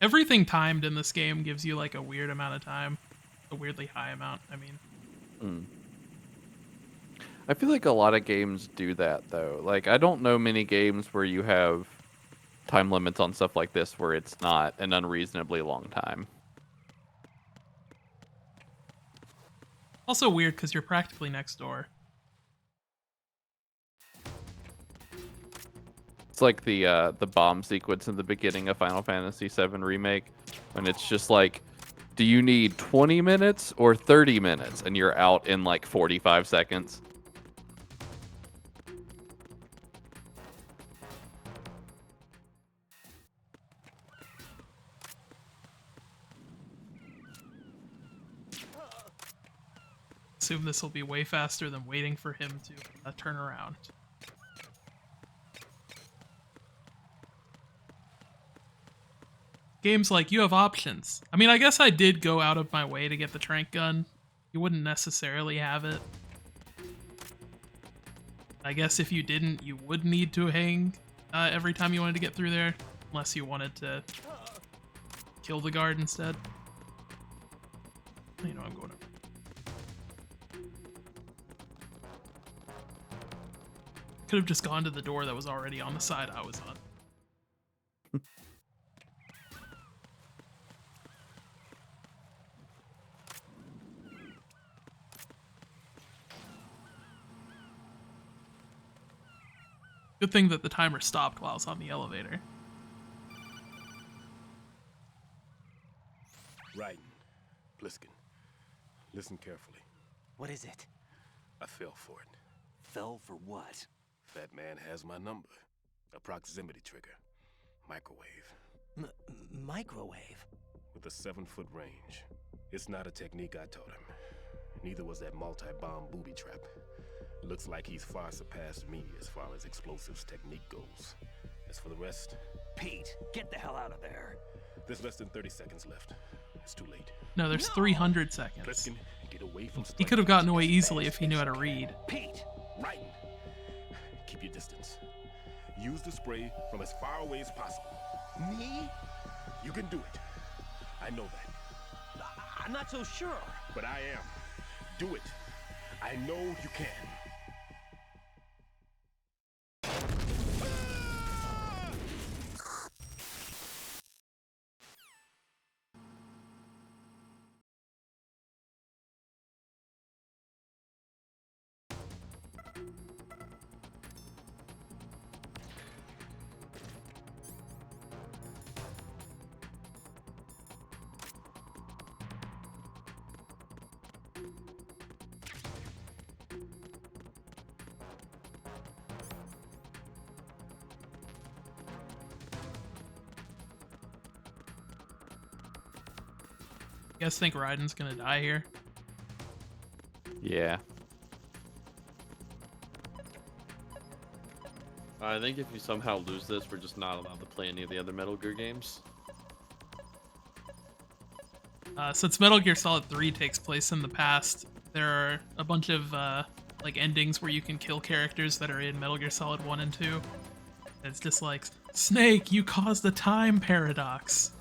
Everything timed in this game gives you like a weird amount of time, a weirdly high amount. I mean, I feel like a lot of games do that though. Like I don't know many games where you have time limits on stuff like this where it's not an unreasonably long time. also weird because you're practically next door. It's like the bomb sequence in the beginning of Final Fantasy VII Remake, when it's just like, do you need 20 minutes or 30 minutes? And you're out in like 45 seconds. Assume this will be way faster than waiting for him to turn around. Games like, you have options. I mean, I guess I did go out of my way to get the trank gun. You wouldn't necessarily have it. I guess if you didn't, you would need to hang every time you wanted to get through there, unless you wanted to kill the guard instead. You know, I'm going over. Could have just gone to the door that was already on the side I was on. Good thing that the timer stopped while I was on the elevator. Raiden, Bliskin, listen carefully. What is it? I fell for it. Fell for what? Fat man has my number. A proximity trigger. Microwave. Microwave? With a 7-foot range. It's not a technique I taught him. Neither was that multi-bomb booby trap. Looks like he's far surpassed me as far as explosives technique goes. As for the rest... Pete, get the hell out of there. There's less than 30 seconds left. It's too late. No, there's 300 seconds. Bliskin, get away from He could have gotten away easily if he knew how to read. Pete! Raiden! Keep your distance. Use the spray from as far away as possible. Me? You can do it. I know that. I'm not so sure. But I am. Do it. I know you can. You guys think Raiden's gonna die here? Yeah. I think if you somehow lose this, we're just not allowed to play any of the other Metal Gear games. Since Metal Gear Solid 3 takes place in the past, there are a bunch of like endings where you can kill characters that are in Metal Gear Solid 1 and 2. It's just like, Snake, you caused the time paradox.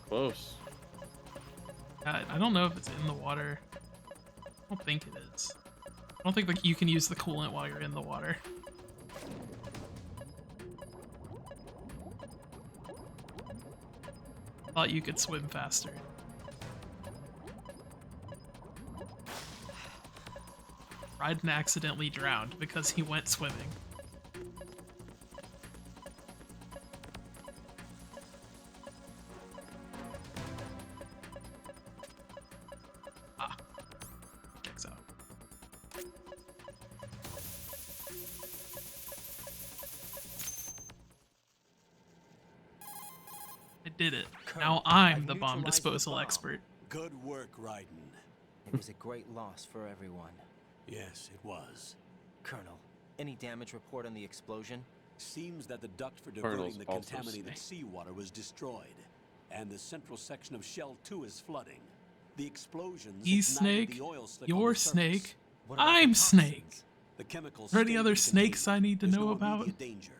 Close. I don't know if it's in the water. I don't think it is. I don't think you can use the coolant while you're in the water. Thought you could swim faster. Raiden accidentally drowned because he went swimming. Checks out. I did it. Now I'm the bomb disposal expert. Good work, Raiden. It was a great loss for everyone. Yes, it was. Colonel, any damage report on the explosion? Seems that the duct for Colonel's diverting the also contaminated Snake. seawater was destroyed, and the central section of Shell 2 is flooding. The explosions He's ignited Snake. the oil slick on You're the surface. Snake. What about the I'm toxins? Snake. The chemicals Are there any stayed other in the snakes container. I need to There's know no about? immediate danger.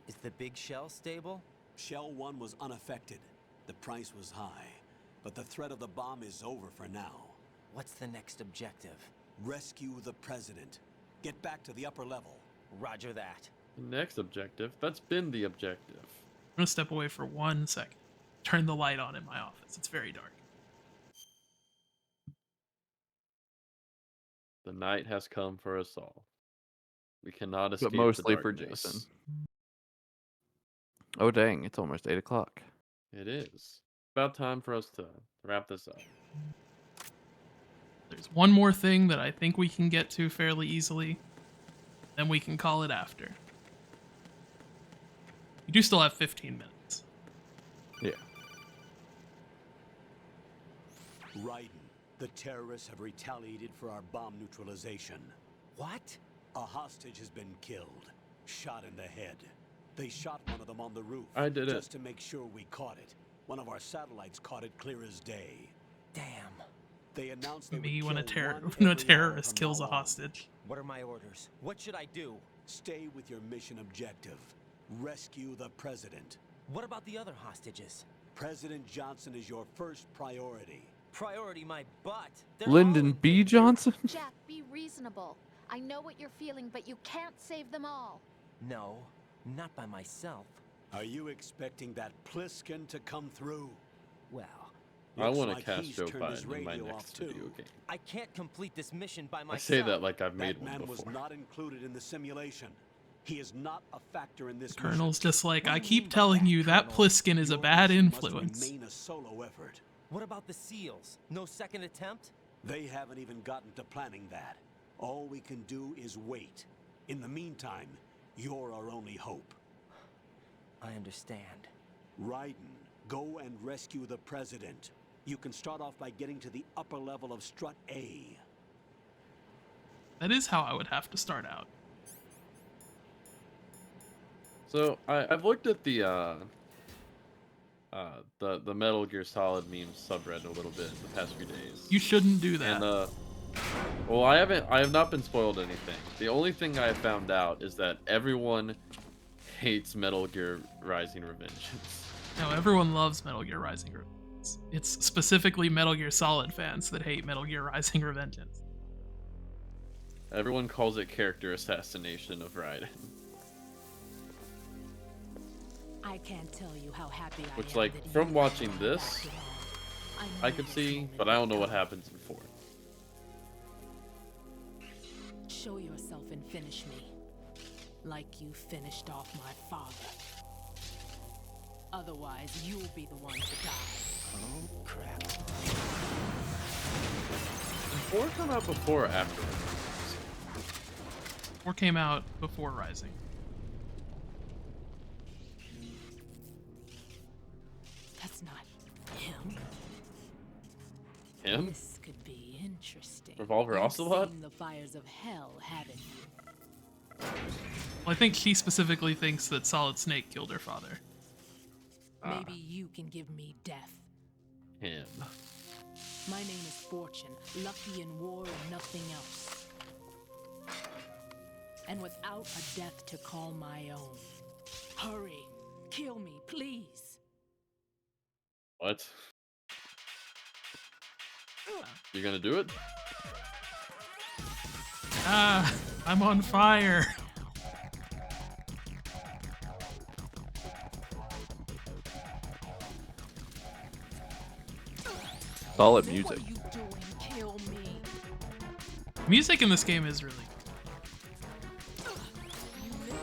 Is the big shell stable? Shell 1 was unaffected. The price was high, but the threat of the bomb is over for now. What's the next objective? Rescue the president. Get back to the upper level. Roger that. The next objective. That's been the objective. I'm gonna step away for 1 second. Turn the light on in my office. It's very dark. The night has come for us all. We cannot escape But mostly the for darkness. Jason. Oh dang, it's almost 8 o'clock. It is. About time for us to wrap this up. There's one more thing that I think we can get to fairly easily. Then we can call it after. You do still have 15 minutes. Yeah. Raiden, the terrorists have retaliated for our bomb neutralization. What? A hostage has been killed, shot in the head. They shot one of them on the roof. I did it. Just to make sure we caught it. One of our satellites caught it clear as day. Damn. They announced they Me would when a kill one when a every hour terrorist from kills a now on. hostage. What are my orders? What should I do? Stay with your mission objective. Rescue the president. What about the other hostages? President Johnson is your first priority. Priority my butt. They're Lyndon all B. Johnson? Jack, be reasonable. I know what you're feeling, but you can't save them all. No, not by myself. Are you expecting that Pliskin to come through? Well, I Looks want to like cast he's Joe turned his Biden in my radio next off, too. video game. I can't complete this mission by I myself. say that like I've made That one man was before. not included in the simulation. He is not a factor in this Colonel's mission. just like, What do I you mean keep by telling that, you that Colonel? Pliskin is a Your bad mission must influence. remain a solo effort. What about the SEALs? No second attempt? They haven't even gotten to planning that. All we can do is wait. In the meantime, you're our only hope. I understand. Raiden, go and rescue the president. You can start off by getting to the upper level of Strut A. That is how I would have to start out. So I've looked at the Metal Gear Solid meme subreddit a little bit the past few days. You shouldn't do that. And well, I have not been spoiled anything. The only thing I found out is that everyone hates Metal Gear Rising Revengeance. No, everyone loves Metal Gear Rising Revengeance. It's specifically Metal Gear Solid fans that hate Metal Gear Rising Revengeance. Everyone calls it character assassination of Raiden. I can't tell you how happy I Which, am like, that from you watching came this, back to him. I knew could this see, moment but I don't know would what come. happens in 4. Show yourself and finish me, like you finished off my father. Otherwise, you'll be the one to die. Oh, crap. Did 4 come out before or after? 4 came out before Rising. That's not him. Him? This could be interesting. Revolver You've Ocelot? seen the fires of hell, haven't you? Well, I think he specifically thinks that Solid Snake killed her father. Maybe you can give me death. Him. My name is Fortune, lucky in war and nothing else. And without a death to call my own. Hurry, kill me, please. What? You gonna do it? Ah, I'm on fire. Solid What music. are you doing? Kill me. Music in this game is really You literally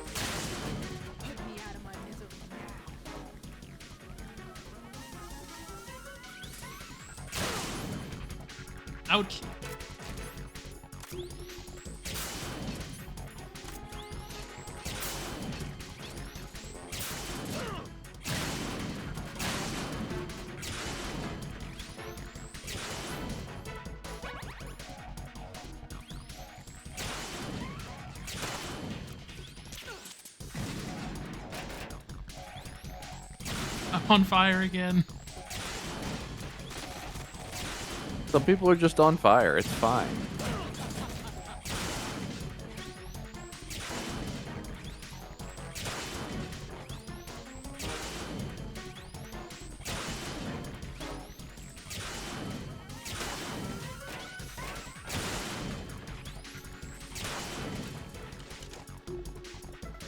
put me out of my misery now. ouch. I'm on fire again. Some people are just on fire. It's fine.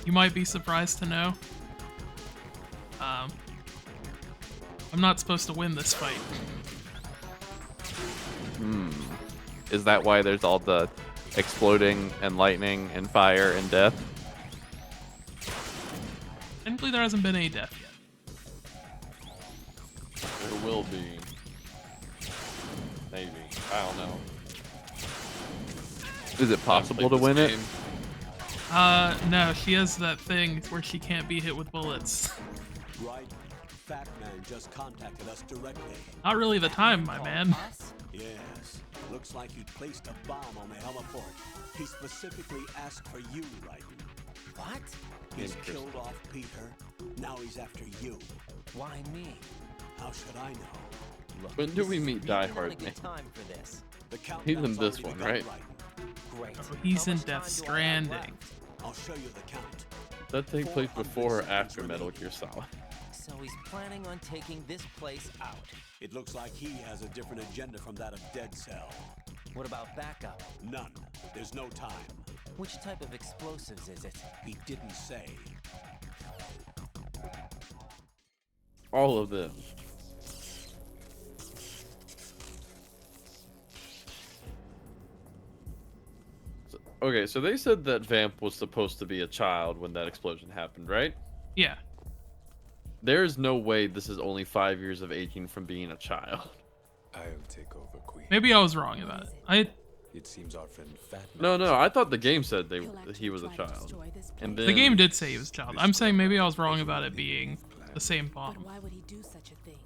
You might be surprised to know. I'm not supposed to win this fight. Is that why there's all the exploding and lightning and fire and death? Thankfully, there hasn't been any death yet. There will be. Maybe. I don't know. Is it possible to win it? No, she has that thing where she can't be hit with bullets. Right. Fat Man just contacted us directly. Not really the time, my man. Yes. Looks like he placed a bomb on the heliport. He specifically asked for you, Raiden. What? He's killed off Peter. Now he's after you. Why me? How should I know? Look, When do we meet Die really Hard, not a good man? time for this. The He's in countdown's this already one, begun, right? Raiden. Great. Oh, he's How in much Death time do I have Stranding. left? I'll show you the count. That take place before or after Metal Gear Solid? So he's planning on taking this place out. It looks like he has a different agenda from that of Dead Cell. What about backup? None. There's no time. Which type of explosives is it? He didn't say. All of them. Okay, so they said that Vamp was supposed to be a child when that explosion happened, right? Yeah. There is no way this is only 5 years of aging from being a child. I'll take over, Queen. Maybe I was wrong about it. It seems our friend Fat No, I thought the game said that he was a child. And then The game did say he was a child. I'm saying maybe I was wrong about it being the same bomb. But why would he do such a thing?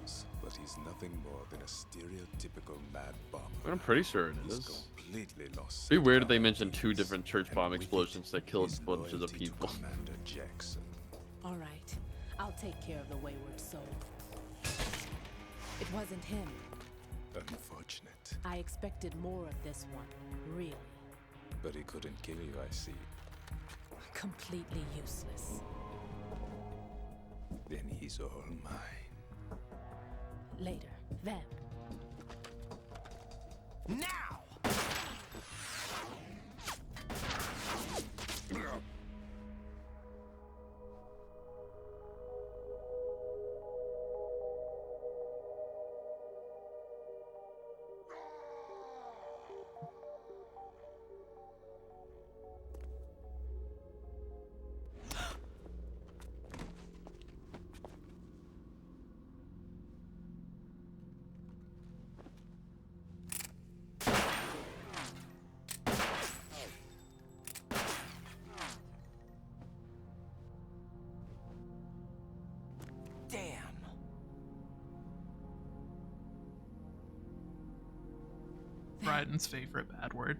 knows, but he's nothing more than a stereotypical mad bomber. I'm pretty sure it He's is. completely lost. It'd be weird if they mentioned 2 different church bomb explosions that killed bunches of people. Commander Jackson. All right, I'll take care of the wayward soul. It wasn't him. Unfortunate. I expected more of this one, really. But he couldn't kill you, I see. Completely useless. Then he's all mine. Later, Vamp. Now! Damn. Raiden's favorite bad word.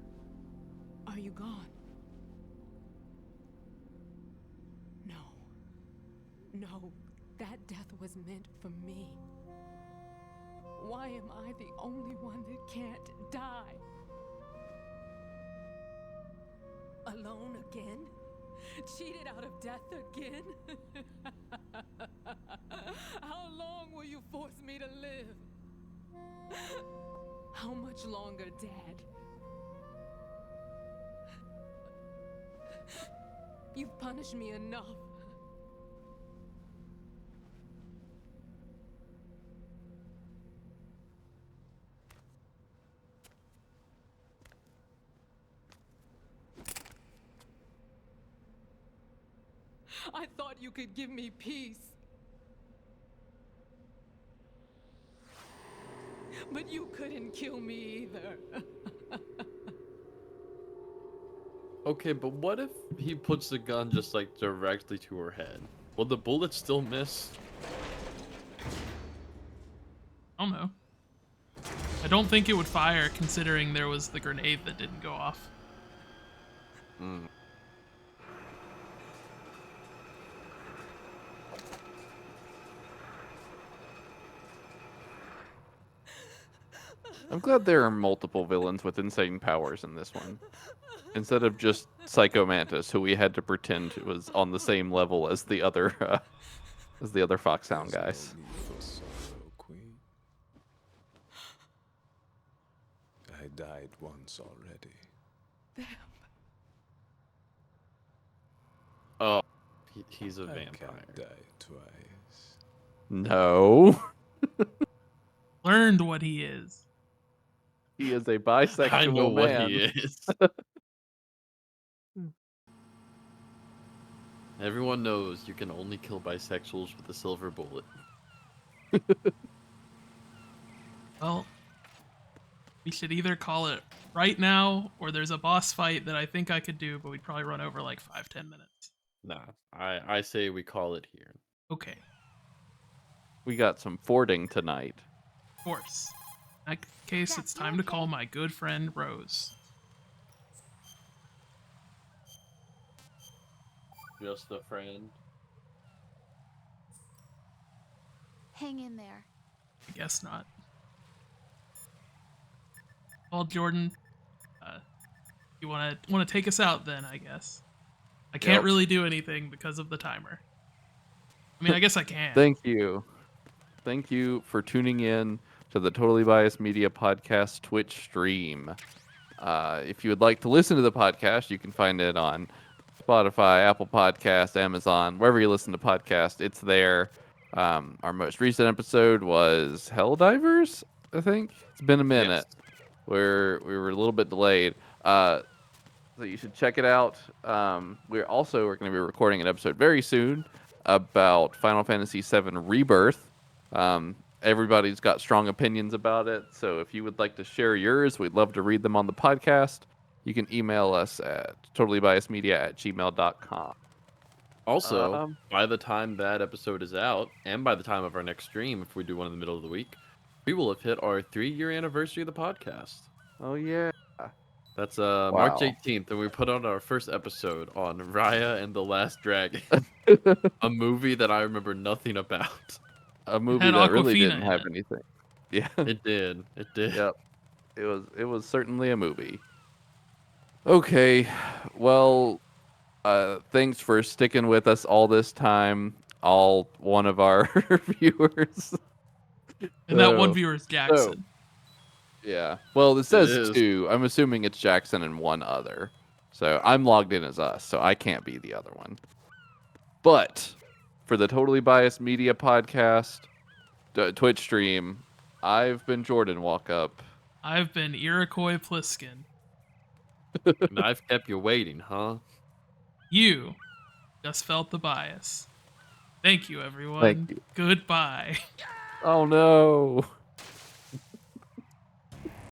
Are you gone? No. No, that death was meant for me. Why am I the only one that can't die? Alone again? Cheated out of death again? How long will you force me to live? How much longer, Dad? You've punished me enough. I thought you could give me peace. But you couldn't kill me either. Okay, but what if he puts the gun just like directly to her head? Will the bullet still miss? I don't know. I don't think it would fire considering there was the grenade that didn't go off. I'm glad there are multiple villains with insane powers in this one, instead of just Psycho Mantis, who we had to pretend was on the same level as the other Foxhound guys. No need for sorrow, Queen. I died once already. Oh, he's a I vampire. can't die twice. No, Learned what he is. he is a bisexual I know what man. he is. Everyone knows you can only kill bisexuals with a silver bullet. Well, we should either call it right now, or there's a boss fight that I think I could do, but we'd probably run over like 5-10 minutes. Nah, I say we call it here. Okay, We got some fording tonight. of course. In that case, it's time to call my good friend Rose. Just a friend. Hang in there. I guess not. Well, Jordan, you wanna take us out then? I guess. I can't Yep. really do anything because of the timer. I mean, I guess I can. Thank you. Thank you for tuning in to the Totally Biased Media Podcast Twitch stream. If you would like to listen to the podcast, you can find it on Spotify, Apple Podcasts, Amazon, wherever you listen to podcasts, it's there. Our most recent episode was Helldivers, I think. It's been a minute. Yes. Where we were a little bit delayed. So you should check it out. We're going to be recording an episode very soon about Final Fantasy VII Rebirth. Everybody's got strong opinions about it, so if you would like to share yours, we'd love to read them on the podcast. You can email us at totallybiasedmedia@gmail.com. Also, by the time that episode is out, and by the time of our next stream, if we do one in the middle of the week, we will have hit our 3-year anniversary of the podcast. Oh, yeah. That's March 18th, and we put out our first episode on Raya and the Last Dragon, a movie that I remember nothing about. A movie had that really Awkwafina didn't in have it. anything. Yeah. It did. It did. Yep. It was certainly a movie. Okay. Well, thanks for sticking with us all this time, all one of our viewers. And that one viewer is Jackson. Yeah. Well, it says is. 2. I'm assuming it's Jackson and one other. So I'm logged in as us, so I can't be the other one. But for the Totally Biased Media Podcast Twitch stream, I've been Jordan Walkup. I've been Iroquois Pliskin. And I've kept you waiting, huh? You just felt the bias. Thank you, everyone. Thank you. Goodbye. Oh no.